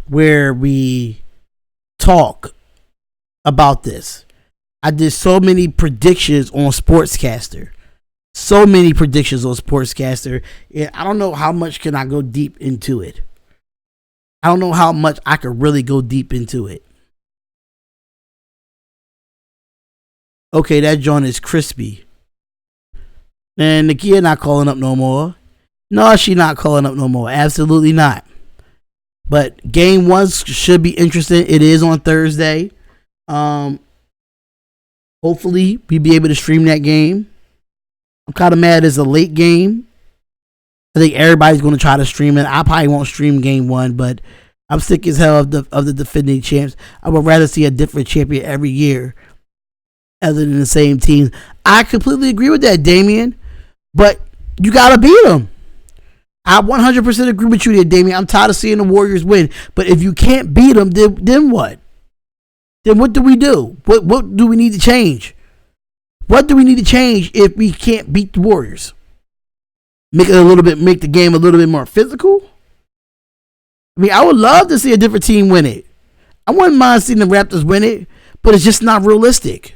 where we talk about this. I did so many predictions on Sportscaster. And I don't know how much can I go deep into it. I don't know how much I could really go deep into it. Okay, that joint is crispy. And the kid not calling up no more. No, she not calling up no more. Absolutely not. But game 1 should be interesting. It is on Thursday. Hopefully we be able to stream that game. I'm kind of mad it's a late game. I think everybody's going to try to stream it. I probably won't stream game 1, but I'm sick as hell of the defending champs. I would rather see a different champion every year other than the same team. I completely agree with that, Damien. But you got to beat them. I 100% agree with you there, Damien. I'm tired of seeing the Warriors win. But if you can't beat them, then what? Then what do we do? What do we need to change? What do we need to change if we can't beat the Warriors? Make the game a little bit more physical? I mean, I would love to see a different team win it. I wouldn't mind seeing the Raptors win it, but it's just not realistic.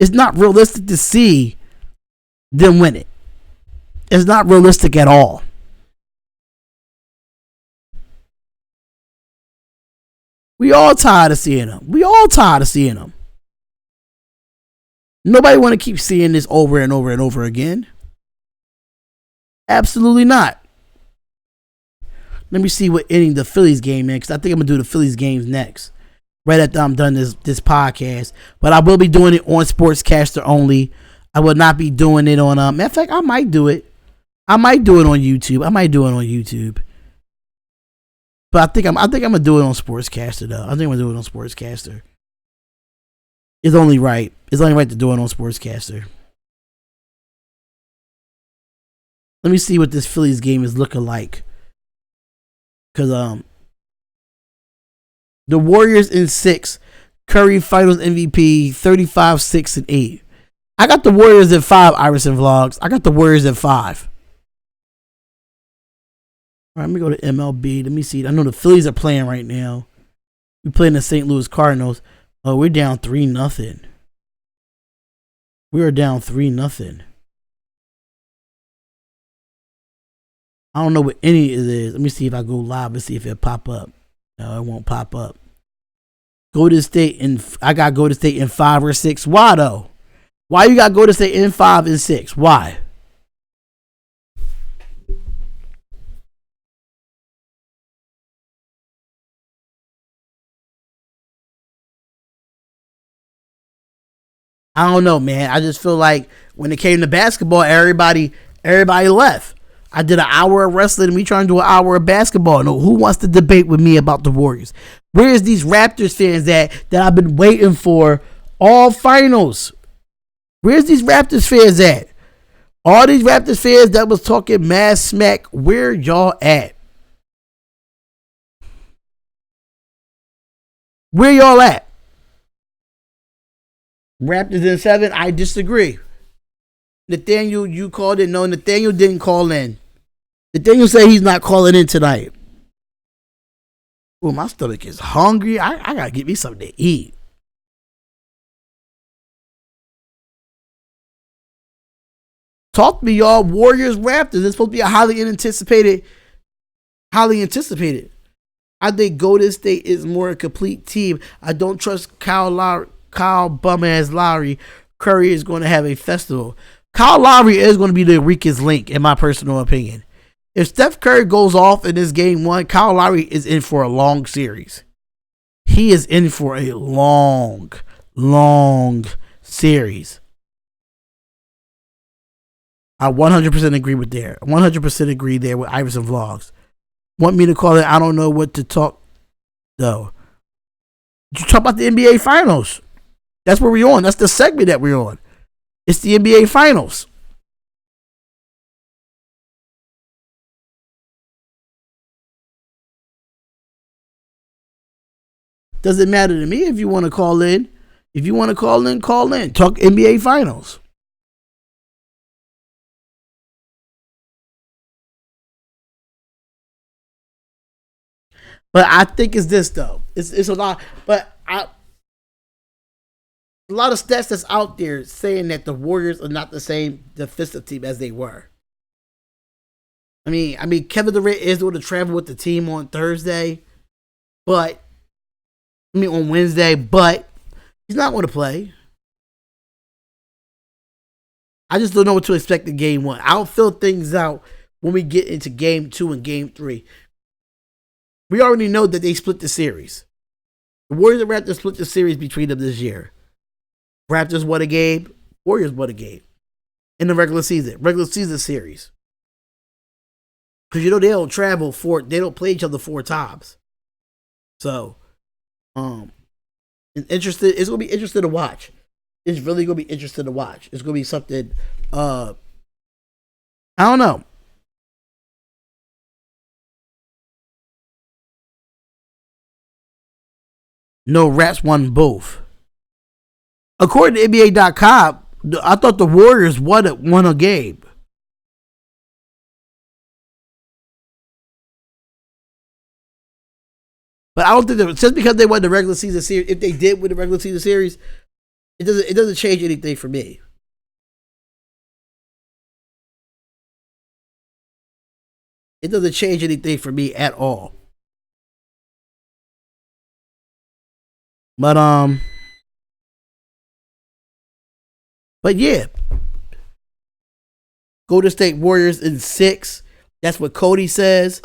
It's not realistic to see them win it. It's not realistic at all. We all tired of seeing them. Nobody want to keep seeing this over and over and over again. Absolutely not. Let me see what inning the Phillies game in, because I think I'm going to do the Phillies games next. Right after I'm done this podcast. But I will be doing it on Sportscaster only. I will not be doing it on... matter of fact, I might do it. I might do it on YouTube. But I think I'm gonna do it on Sportscaster though. It's only right. It's only right to do it on Sportscaster. Let me see what this Phillies game is looking like. Cause the Warriors in 6, Curry Finals MVP, 35-6-8. I got the Warriors at 5. Iverson Vlogs. I got the Warriors at 5. All right, let me go to MLB. Let me see. I know the Phillies are playing right now. We're playing the St. Louis Cardinals. Oh, we're down 3-0. We are down 3-0. I don't know what any it is. Let me see if I go live and see if it pop up. No, it won't pop up. Golden State I got Golden State in 5 or 6. Why though? Why you got Golden State in 5 and 6? Why? I don't know, man. I just feel like when it came to basketball, everybody left. I did an hour of wrestling and we trying to do an hour of basketball. No, who wants to debate with me about the Warriors? Where's these Raptors fans that I've been waiting for all finals? Where's these Raptors fans at? All these Raptors fans that was talking mad smack, where y'all at? Where y'all at? Raptors in 7, I disagree. Nathaniel, you called in. No, Nathaniel didn't call in. Nathaniel said he's not calling in tonight. Oh, my stomach is hungry. I gotta get me something to eat. Talk to me, y'all. Warriors, Raptors. It's supposed to be a highly anticipated. I think Golden State is more a complete team. I don't trust Kyle bum-ass Lowry. Curry is going to have a festival. Kyle Lowry is going to be the weakest link, in my personal opinion. If Steph Curry goes off in this game 1, Kyle Lowry is in for a long series. He is in for a long series. I 100% agree with there. 100% agree there with Iverson Vlogs. Want me to call it? I don't know what to talk, though. You talk about the NBA Finals. That's where we're on. That's the segment that we're on. It's the NBA Finals. Doesn't matter to me if you want to call in. If you want to call in, call in. Talk NBA Finals. But I think it's this though. It's a lot. But a lot of stats that's out there saying that the Warriors are not the same defensive team as they were. I mean, Kevin Durant is going to travel with the team on Thursday, but on Wednesday, but he's not going to play. I just don't know what to expect in game 1. I'll fill things out when we get into game 2 and game 3. We already know that they split the series. The Warriors and Raptors split the series between them this year. Raptors won a game. Warriors won a game. In the regular season series. Because they don't travel they don't play each other 4 times. So, it's gonna be interesting to watch. It's really gonna be interesting to watch. It's gonna be something. I don't know. No, Raps won both. According to NBA.com, I thought the Warriors won a game. But I don't think that just because they won the regular season series, if they did win the regular season series, it doesn't change anything for me. It doesn't change anything for me at all. But yeah. Golden State Warriors in 6. That's what Cody says.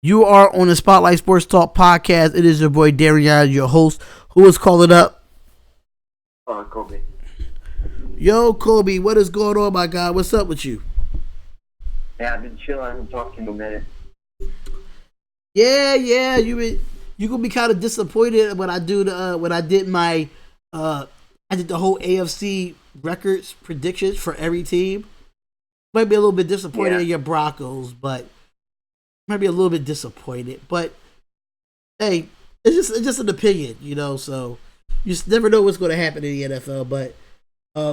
You are on the Spotlight Sports Talk podcast. It is your boy Darian, your host. Who is calling up? Kobe. Yo, Kobe, what is going on, my guy? What's up with you? Yeah, I've been chilling. I've been talking to a minute. Yeah. You gonna be kind of disappointed when I do when I did my I did the whole AFC records predictions for every team. Might be a little bit disappointed in your Broncos, but might be a little bit disappointed. But hey, it's just an opinion, So you just never know what's going to happen in the NFL. But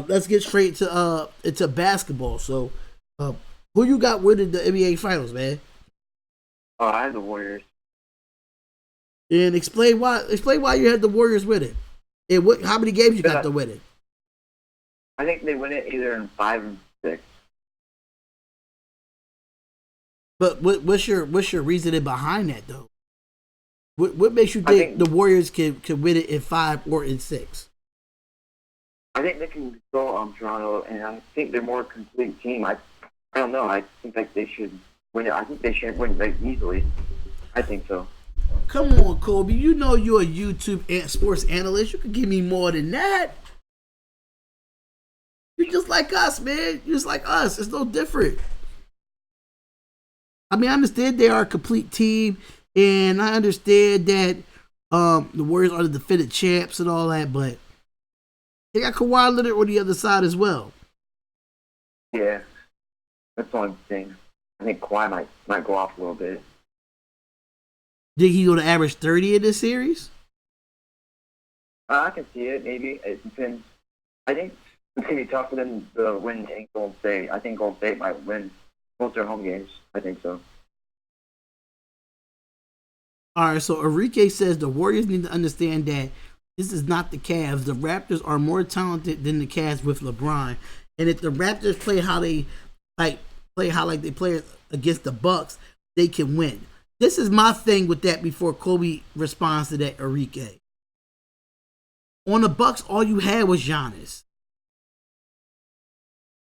let's get straight to into basketball. So who you got winning the NBA Finals, man? Oh, I had the Warriors. And explain why you had the Warriors winning. And how many games you got to win it? I think they win it either in 5 or 6. But what's your reasoning behind that though? What makes you think the Warriors can win it in 5 or in 6? I think they can control Toronto, and I think they're more complete team. I don't know. I think they should win it. I think they should win it easily. I think so. Come on, Kobe. You know you're a YouTube sports analyst. You can give me more than that. You're just like us, man. You're just like us. It's no different. I mean, I understand they are a complete team, and I understand that the Warriors are the defending champs and all that, but they got Kawhi Leonard on the other side as well. Yeah, that's one thing. I think Kawhi might go off a little bit. Think he's going to average 30 in this series? I can see it, maybe. It depends. I think it's going to be tough for them to win in Golden State. I think Golden State might win both their home games. I think so. All right, so Enrique says the Warriors need to understand that this is not the Cavs. The Raptors are more talented than the Cavs with LeBron. And if the Raptors play how they play against the Bucks, they can win. This is my thing with that before Kobe responds to that, Enrique. On the Bucks, all you had was Giannis.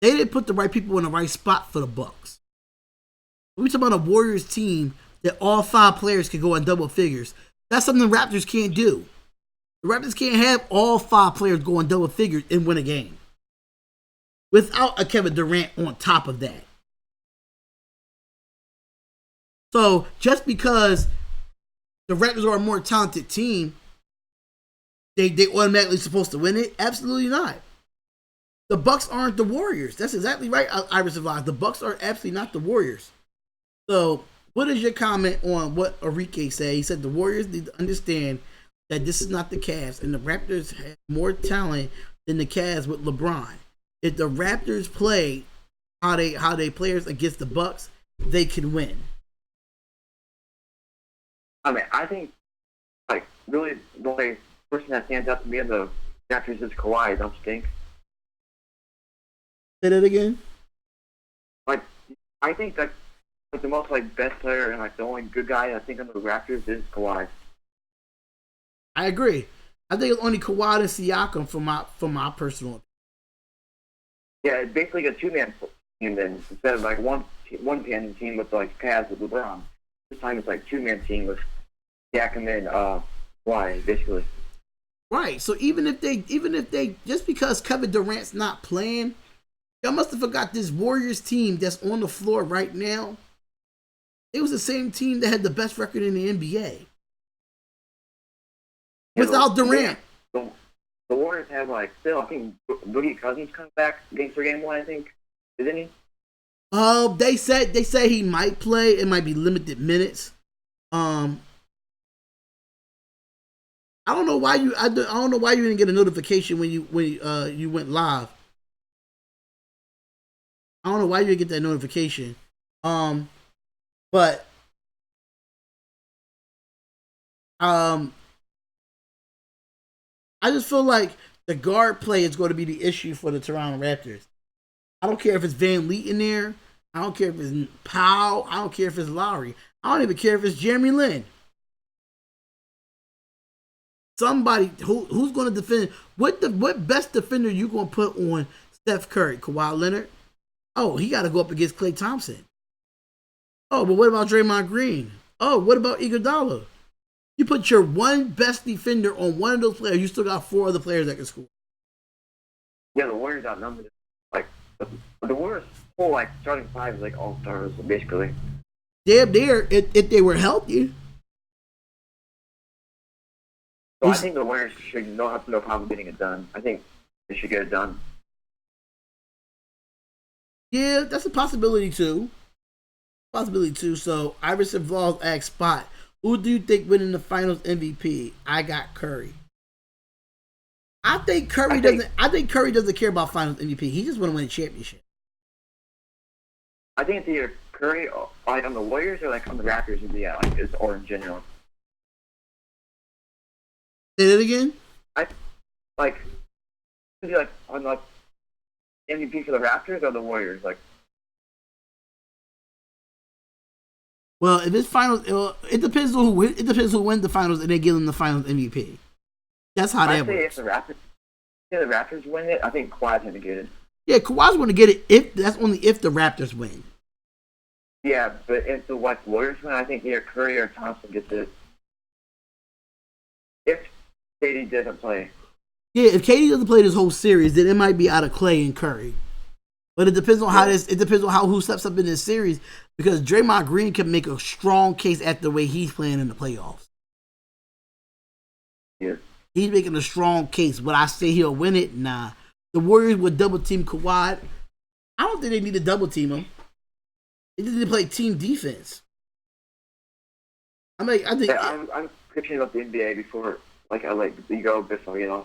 They didn't put the right people in the right spot for the Bucks. We're talking about a Warriors team that all 5 players can go in double figures. That's something the Raptors can't do. The Raptors can't have all 5 players go in double figures and win a game without a Kevin Durant on top of that. So just because the Raptors are a more talented team, they automatically supposed to win it? Absolutely not. The Bucks aren't the Warriors. That's exactly right, Iris Savage. The Bucks are absolutely not the Warriors. So what is your comment on what Enrique said? He said the Warriors need to understand that this is not the Cavs, and the Raptors have more talent than the Cavs with LeBron. If the Raptors play how they players against the Bucks, they can win. I mean, I think, really, the only person that stands out to me in the Raptors is Kawhi, don't you think? Say that again? I think that But the most like best player and like the only good guy I think on the Raptors is Kawhi. I agree. I think it's only Kawhi and Siakam for my personal opinion. Yeah, it's basically a two-man team then instead of like one man team with like Cavs with LeBron. This time it's like two-man team with Siakam and Kawhi basically. Right. So even if they just because Kevin Durant's not playing, y'all must have forgot this Warriors team that's on the floor right now. It was the same team that had the best record in the NBA. Without Durant. The Warriors have like still I think Boogie Cousins comes back for game one, I think. Isn't he? They say he might play. It might be limited minutes. I don't know why you didn't get a notification when you went live. I don't know why you didn't get that notification. But I just feel like the guard play is going to be the issue for the Toronto Raptors. I don't care if it's Van Lee in there. I don't care if it's Powell. I don't care if it's Lowry. I don't even care if it's Jeremy Lin. Somebody who's going to defend. What best defender you going to put on Steph Curry? Kawhi Leonard? Oh, he got to go up against Klay Thompson. Oh, but what about Draymond Green? Oh, what about Iguodala? You put your one best defender on one of those players, you still got four other players that can score. Yeah, the Warriors outnumbered. Like the Warriors full like starting five is like all stars basically. Damn near if they were healthy. So I think the Warriors should not have no problem getting it done. I think they should get it done. Yeah, that's a possibility too. So Iverson Vlogs asked Spot, who do you think winning the Finals MVP? I got Curry. I think Curry doesn't care about Finals MVP. He just want to win a championship. I think it's either Curry like on the Warriors or like on the Raptors. Yeah, like it's or in general. Say that again. I like on like MVP for the Raptors or the Warriors. Like, well, if it's finals, it depends on who. It depends who wins the finals, and they give them the Finals MVP. That's how that works. If the Raptors win it, I think Kawhi's going to get it. Yeah, Kawhi's going to get it. That's only if the Raptors win. Yeah, but if the Warriors win, I think either Curry or Thompson gets it. If KD doesn't play. Yeah, if KD doesn't play this whole series, then it might be out of Klay and Curry. But it depends on who steps up in this series, because Draymond Green can make a strong case at the way he's playing in the playoffs. Yeah. He's making a strong case. Would I say he'll win it? Nah. The Warriors would double team Kawhi. I don't think they need to double team him. They just need to play team defense. I think. Yeah, I'm pitching about the NBA before, like I like you go before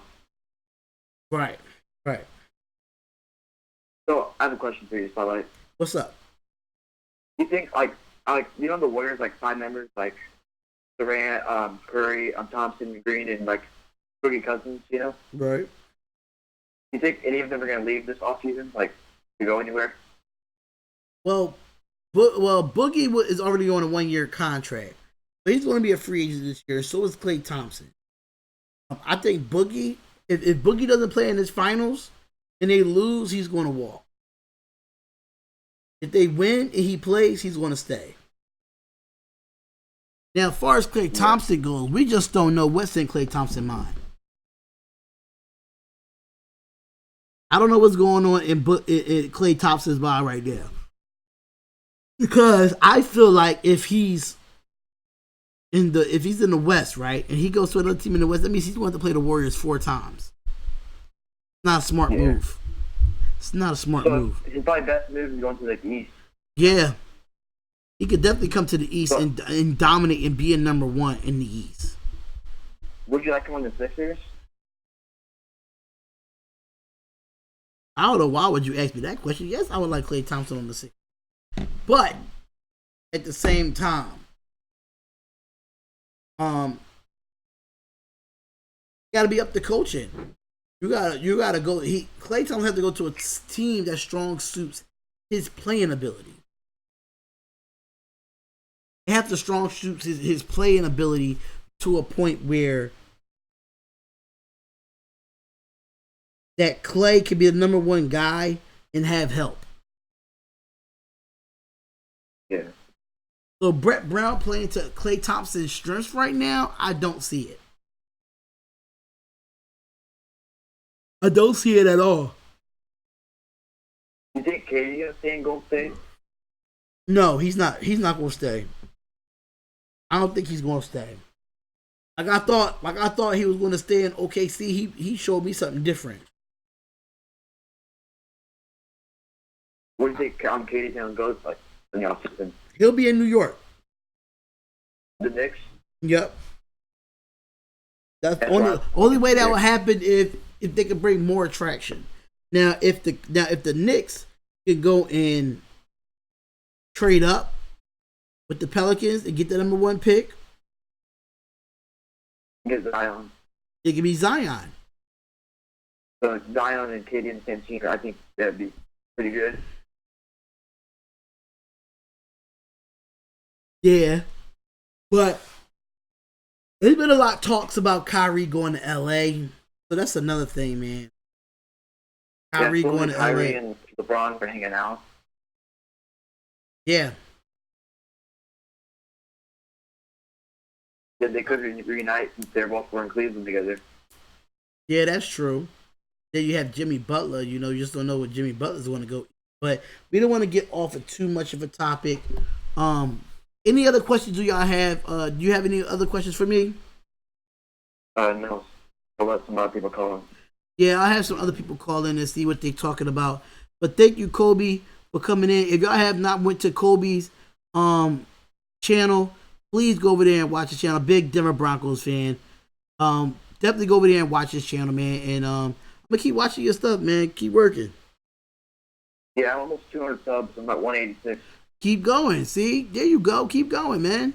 Right. So I have a question for you, SpotLight. What's up? You think like the Warriors like five members like Durant, Curry, Thompson, Green, and like Boogie Cousins, Right. You think any of them are gonna leave this offseason, like to go anywhere? Well, Boogie is already on a 1-year contract, but he's going to be a free agent this year. So is Klay Thompson. I think Boogie, if Boogie doesn't play in his finals and they lose, he's going to walk. If they win and he plays, he's going to stay. Now, as far as Klay Thompson goes, we just don't know what's in Klay Thompson's mind. I don't know what's going on in Klay Thompson's mind right now. Because I feel like if he's in the West, right, and he goes to another team in the West, that means he's going to play the Warriors 4 times. It's not a smart move. It's not a smart move. His probably best move is going to the East. Yeah. He could definitely come to the East and dominate and be a number 1 in the East. Would you like him on the Sixers? I don't know why would you ask me that question. Yes, I would like Klay Thompson on the Sixers. But at the same time, gotta be up to coaching. You gotta go. Klay Thompson has to go to a team that strong suits his playing ability. they have to strong suit his playing ability to a point where that Clay could be the number one guy and have help. Yeah. So Brett Brown playing to Klay Thompson's strengths right now, I don't see it. I don't see it at all. You think KD gonna stay in Golden State? No, he's not. He's not going to stay. I don't think he's going to stay. Like I thought he was going to stay in OKC. He showed me something different. What do you think KD's gonna go like in the offseason? He'll be in New York. The Knicks? Yep. That's the only way that will happen if they could bring more attraction. Now if the Knicks could go and trade up with the Pelicans and get the number one pick, Get Zion. it could be Zion. So Zion and KD in the same team, I think that'd be pretty good. Yeah. But there's been a lot of talks about Kyrie going to LA. So that's another thing, man. Kyrie going to Kyrie LA. and LeBron are hanging out. Yeah. They could reunite since they're both in Cleveland together. Yeah, that's true. Then you have Jimmy Butler. You just don't know what Jimmy Butler's going to go. But we don't want to get off of too much of a topic. Any other questions do y'all have? Do you have any other questions for me? No. I'll let some other people call in. Yeah, I have some other people call in and see what they're talking about. But thank you, Kobe, for coming in. If y'all have not went to Kobe's channel, please go over there and watch his channel. Big Denver Broncos fan. Definitely go over there and watch his channel, man. And I'm gonna keep watching your stuff, man. Keep working. Yeah, I'm almost 200 subs. I'm at 186. Keep going. See, there you go. Keep going, man.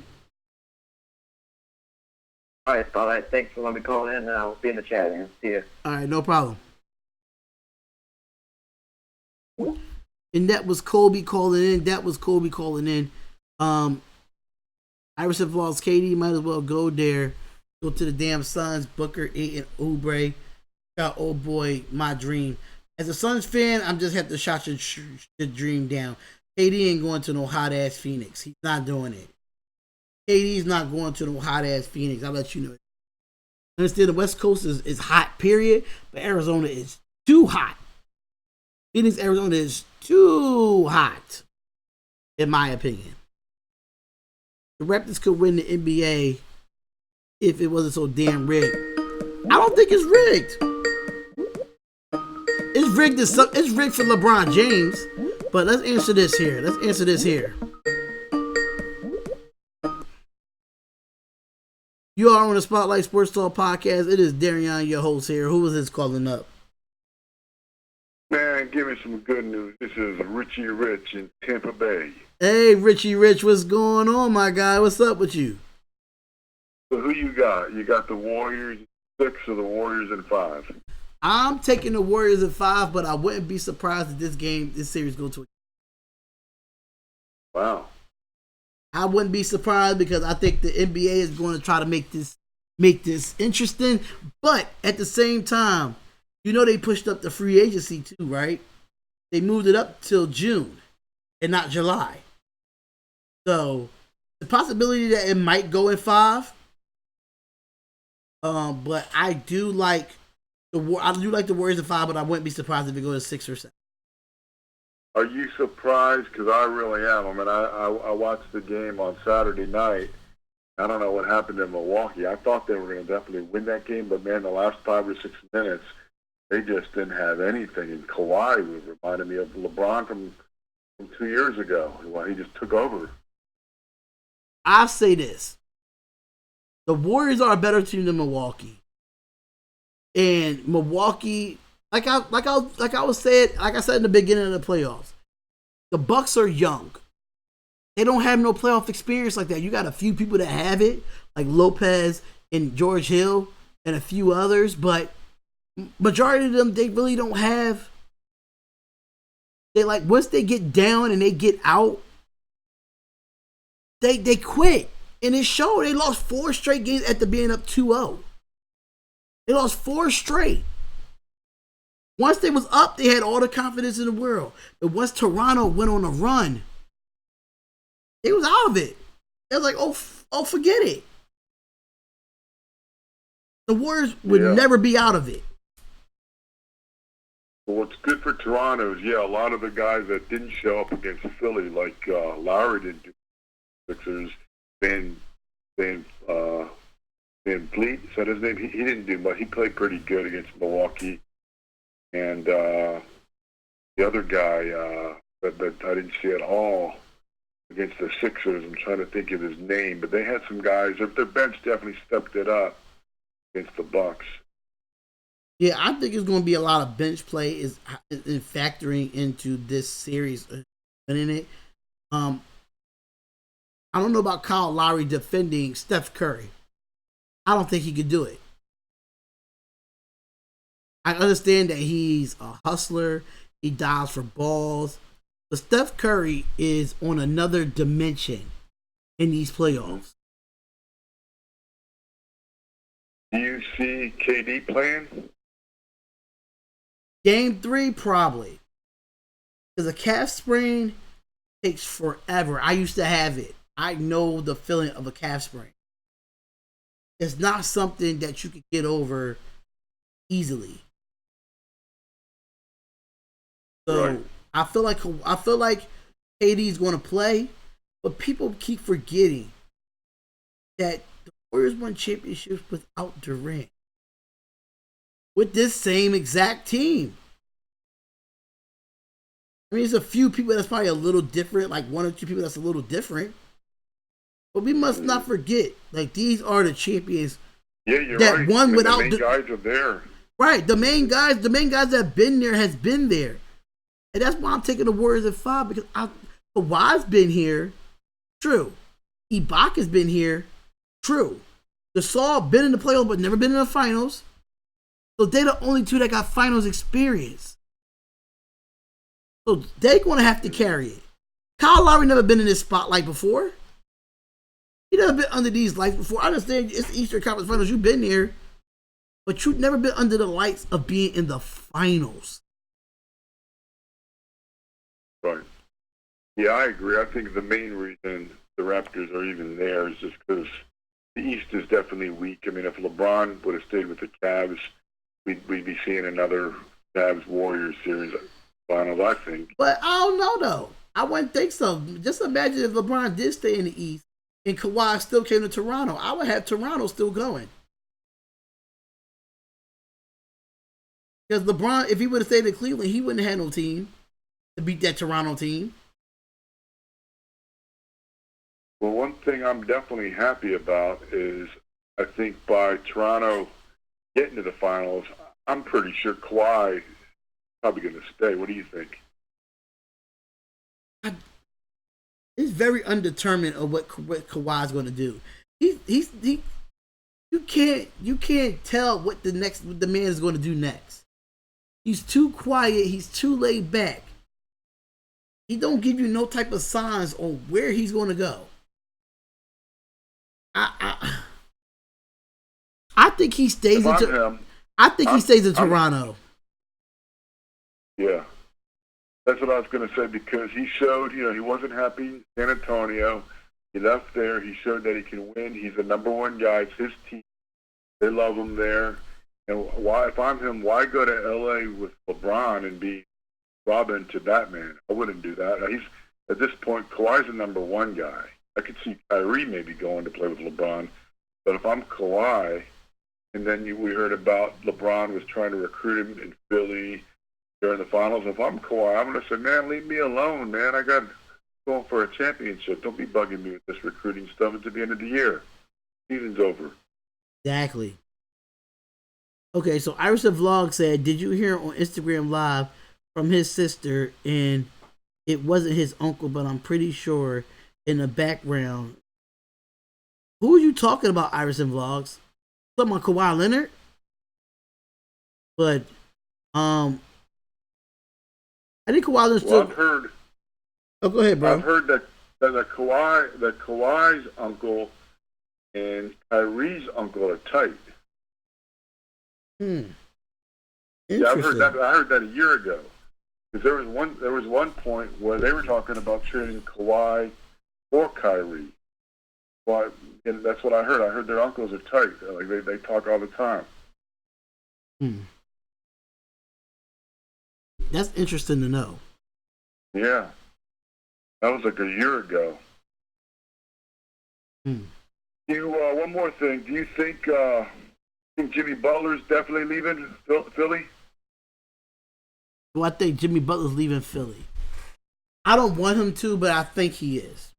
All right, SpotLight. Thanks for letting me call in, and I'll be in the chat, man. See ya. All right, no problem. And that was Kobe calling in. Iverson Falls, KD might as well go there. Go to the damn Suns. Booker, Ayton, Oubre. Got old boy, my dream. As a Suns fan, I'm just have to shut your dream down. KD ain't going to no hot ass Phoenix. He's not doing it. KD's not going to no hot ass Phoenix. I'll let you know. Understand the West Coast is hot, period. But Arizona is too hot. Phoenix, Arizona is too hot, in my opinion. The Raptors could win the NBA if it wasn't so damn rigged. I don't think it's rigged. It's rigged. It's rigged for LeBron James. But let's answer this here. You are on the SpotLight Sports Talk podcast. It is Darian, your host here. Who was this calling up? Man, give me some good news. This is Richie Rich in Tampa Bay. Hey, Richie Rich, what's going on, my guy? What's up with you? So who you got? You got the Warriors 6 or the Warriors in 5? I'm taking the Warriors at 5, but I wouldn't be surprised if this series go to a... Wow. I wouldn't be surprised because I think the NBA is going to try to make this interesting. But at the same time, they pushed up the free agency too, right? They moved it up till June and not July. So the possibility that it might go in 5. But I do like the Warriors at 5, but I wouldn't be surprised if it goes to 6 or 7. Are you surprised? Because I really am. I mean, I watched the game on Saturday night. I don't know what happened in Milwaukee. I thought they were going to definitely win that game, but man, the last 5 or 6 minutes, they just didn't have anything. And Kawhi reminded me of LeBron from 2 years ago. Well, he just took over. I'll say this: the Warriors are a better team than Milwaukee, and Milwaukee, like I said in the beginning of the playoffs, the Bucks are young. They don't have no playoff experience like that. You got a few people that have it, like Lopez and George Hill and a few others, but majority of them, they really don't have. They once they get down and they get out, they quit. And it showed. They lost 4 straight games after being up 2-0. They lost 4 straight. Once they was up, they had all the confidence in the world. But once Toronto went on a run, they was out of it. It was like, oh, forget it. The Warriors would never be out of it. Well, what's good for Toronto is, a lot of the guys that didn't show up against Philly, like Lowry didn't do, Sixers, Van Vliet, is that his name? He didn't do much. He played pretty good against Milwaukee. And the other guy that I didn't see at all against the Sixers, I'm trying to think of his name, but they had some guys, their bench definitely stepped it up against the Bucks. Yeah, I think it's going to be a lot of bench play is factoring into this series. In it, I don't know about Kyle Lowry defending Steph Curry. I don't think he could do it. I understand that he's a hustler. He dives for balls. But Steph Curry is on another dimension in these playoffs. Do you see KD playing? Game 3, probably. Because a calf sprain takes forever. I used to have it. I know the feeling of a calf sprain. It's not something that you can get over easily. So right. I feel like KD is going to play, but people keep forgetting that the Warriors won championships without Durant. With this same exact team. I mean, there's a few people that's probably a little different, like 1 or 2 people that's a little different. But we must not forget, like, these are the champions. Yeah, you're that right. won without the main guys are there. Right, the main guys that have been there has been there. And that's why I'm taking the Warriors at 5, because Kawhi's been here. True. Ibaka's been here. True. Gasol been in the playoffs but never been in the finals. So they're the only 2 that got finals experience. So they're going to have to carry it. Kyle Lowry never been in this spotlight before. He never been under these lights before. I understand it's Eastern Conference Finals. You've been there. But you've never been under the lights of being in the finals. Right. Yeah, I agree. I think the main reason the Raptors are even there is just because the East is definitely weak. I mean, if LeBron would have stayed with the Cavs, we'd be seeing another Cavs-Warriors series finals, I think. But I don't know, though. I wouldn't think so. Just imagine if LeBron did stay in the East and Kawhi still came to Toronto. I would have Toronto still going. Because LeBron, if he would have stayed in Cleveland, he wouldn't have had no team to beat that Toronto team. Well, one thing I'm definitely happy about is I think by Toronto getting to the finals, I'm pretty sure Kawhi is probably going to stay. What do you think? He's very undetermined of what Kawhi's going to do. You can't tell what the man is going to do next. He's too quiet. He's too laid back. He don't give you no type of signs on where he's going to go. I think he stays in Toronto. Yeah. That's what I was going to say, because he showed, he wasn't happy in San Antonio. He left there. He showed that he can win. He's the number 1 guy. It's his team. They love him there. And why, if I'm him, why go to L.A. with LeBron and be Robin to Batman? I wouldn't do that. He's at this point, Kawhi's the number 1 guy. I could see Kyrie maybe going to play with LeBron. But if I'm Kawhi, and then we heard about LeBron was trying to recruit him in Philly during the finals. If I'm Kawhi, I'm going to say, man, leave me alone, man. I got going for a championship. Don't be bugging me with this recruiting stuff at the end of the year. Season's over. Exactly. Okay, so Irish's Vlog said, did you hear on Instagram Live from his sister, and it wasn't his uncle, but I'm pretty sure in the background. Who are you talking about, Irish's Vlogs? Talking about Kawhi Leonard? But, I think Kawhi Leonard still... I've heard... Oh, go ahead, bro. I've heard that Kawhi's uncle and Kyrie's uncle are tight. Interesting. Yeah, I heard that a year ago. Because there was one point where they were talking about trading Kawhi for Kyrie. Well, and that's what I heard. I heard their uncles are tight. Like they talk all the time. That's interesting to know. Yeah, that was like a year ago. One more thing. Do you think Jimmy Butler's definitely leaving Philly? Do I think Jimmy Butler's leaving Philly? I don't want him to, but I think he is.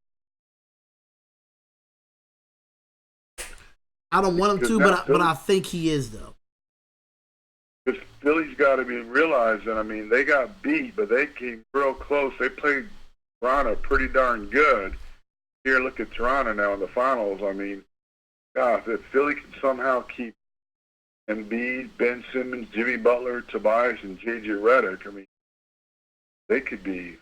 I don't want him to, but I think he is, though. Because Philly's got to be realizing, I mean, they got beat, but they came real close. They played Toronto pretty darn good. Here, look at Toronto now in the finals. I mean, God, if Philly can somehow keep Embiid, Ben Simmons, Jimmy Butler, Tobias, and J.J. Redick, I mean, they should be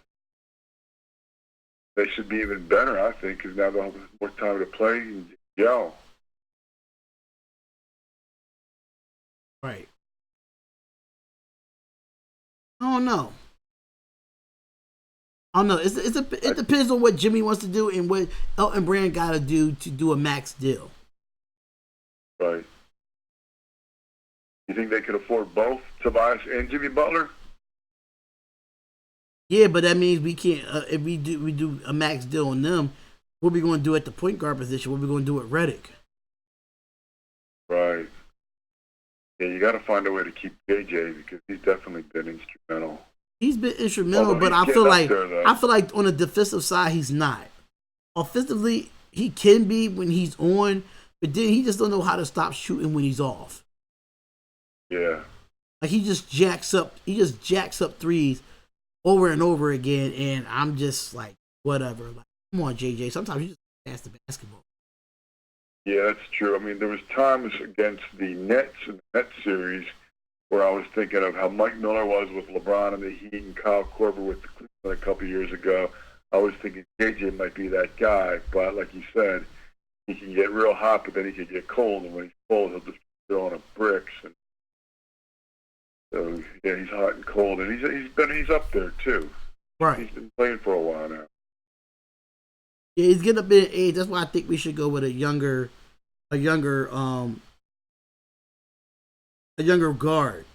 even better, I think, because now they'll have more time to play and gel. Right. I don't know. It depends on what Jimmy wants to do and what Elton Brand got to do a max deal. Right. You think they could afford both Tobias and Jimmy Butler? Yeah, but that means we can't. If we do a max deal on them, what are we going to do at the point guard position? What are we going to do at Redick? Right. Yeah, you got to find a way to keep JJ because he's definitely been instrumental. He's been instrumental, but I feel like on the defensive side he's not. Offensively, he can be when he's on, but then he just don't know how to stop shooting when he's off. Yeah. Like he just jacks up threes over and over again, and I'm just like, whatever. Like, come on, JJ. Sometimes you just pass the basketball. Yeah, that's true. I mean, there was times against the Nets in the Nets series where I was thinking of how Mike Miller was with LeBron and the Heat and Kyle Korver with the Cleveland a couple years ago. I was thinking JJ might be that guy, but like you said, he can get real hot, but then he can get cold, and when he's cold, he'll just throw on bricks. And so yeah, he's hot and cold, and he's up there too. Right. He's been playing for a while now. Yeah, he's getting up in age. That's why I think we should go with a younger guard,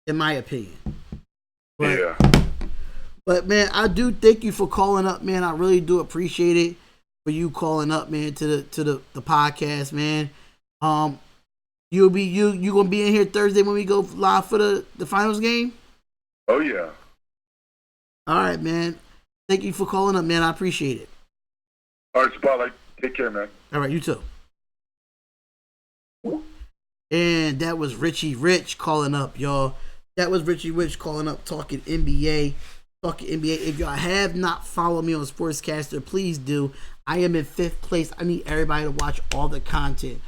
in my opinion. But man, I do thank you for calling up, man. I really do appreciate it for you calling up, man, to the podcast, man. You gonna be in here Thursday when we go live for the finals game? Oh yeah. All right, man. Thank you for calling up, man. I appreciate it. All right, Spotlight. Take care, man. All right, you too. And that was Richie Rich calling up, y'all. That was Richie Rich calling up, talking NBA. If y'all have not followed me on Sportscaster, please do. I am in 5th place. I need everybody to watch all the content.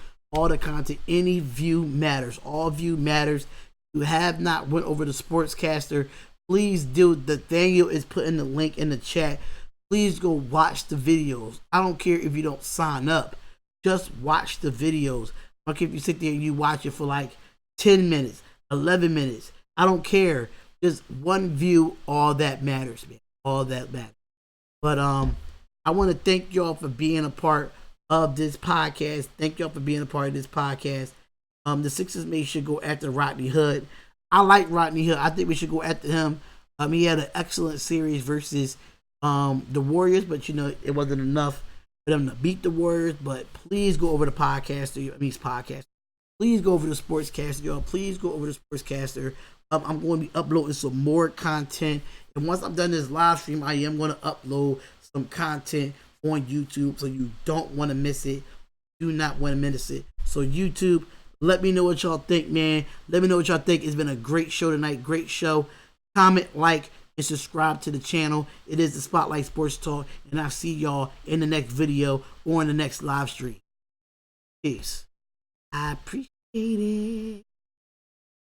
Any view matters. All view matters. If you have not went over to Sportscaster, please do. Nathaniel is putting the link in the chat. Please go watch the videos. I don't care if you don't sign up. Just watch the videos. I don't care if you sit there and you watch it for like 10 minutes, 11 minutes. I don't care. Just one view, all that matters, man. All that matters. But I want to thank y'all for being a part of this podcast. Thank y'all for being a part of this podcast. The Sixers may should go after Rodney Hood. I like Rodney Hood. I think we should go after him. He had an excellent series versus the Warriors, but it wasn't enough for them to beat the Warriors. But please go over to Sportscaster. Please go over to Sportscaster, y'all. Please go over to Sportscaster. I'm going to be uploading some more content, and once I'm done this live stream, I am going to upload some content on YouTube, so you don't want to miss it. Do not want to miss it. So YouTube, let me know what y'all think, man. Let me know what y'all think. It's been a great show tonight. Great show. Comment, like, and subscribe to the channel. It is the Spotlight Sports Talk, and I'll see y'all in the next video or in the next live stream. Peace. I appreciate it.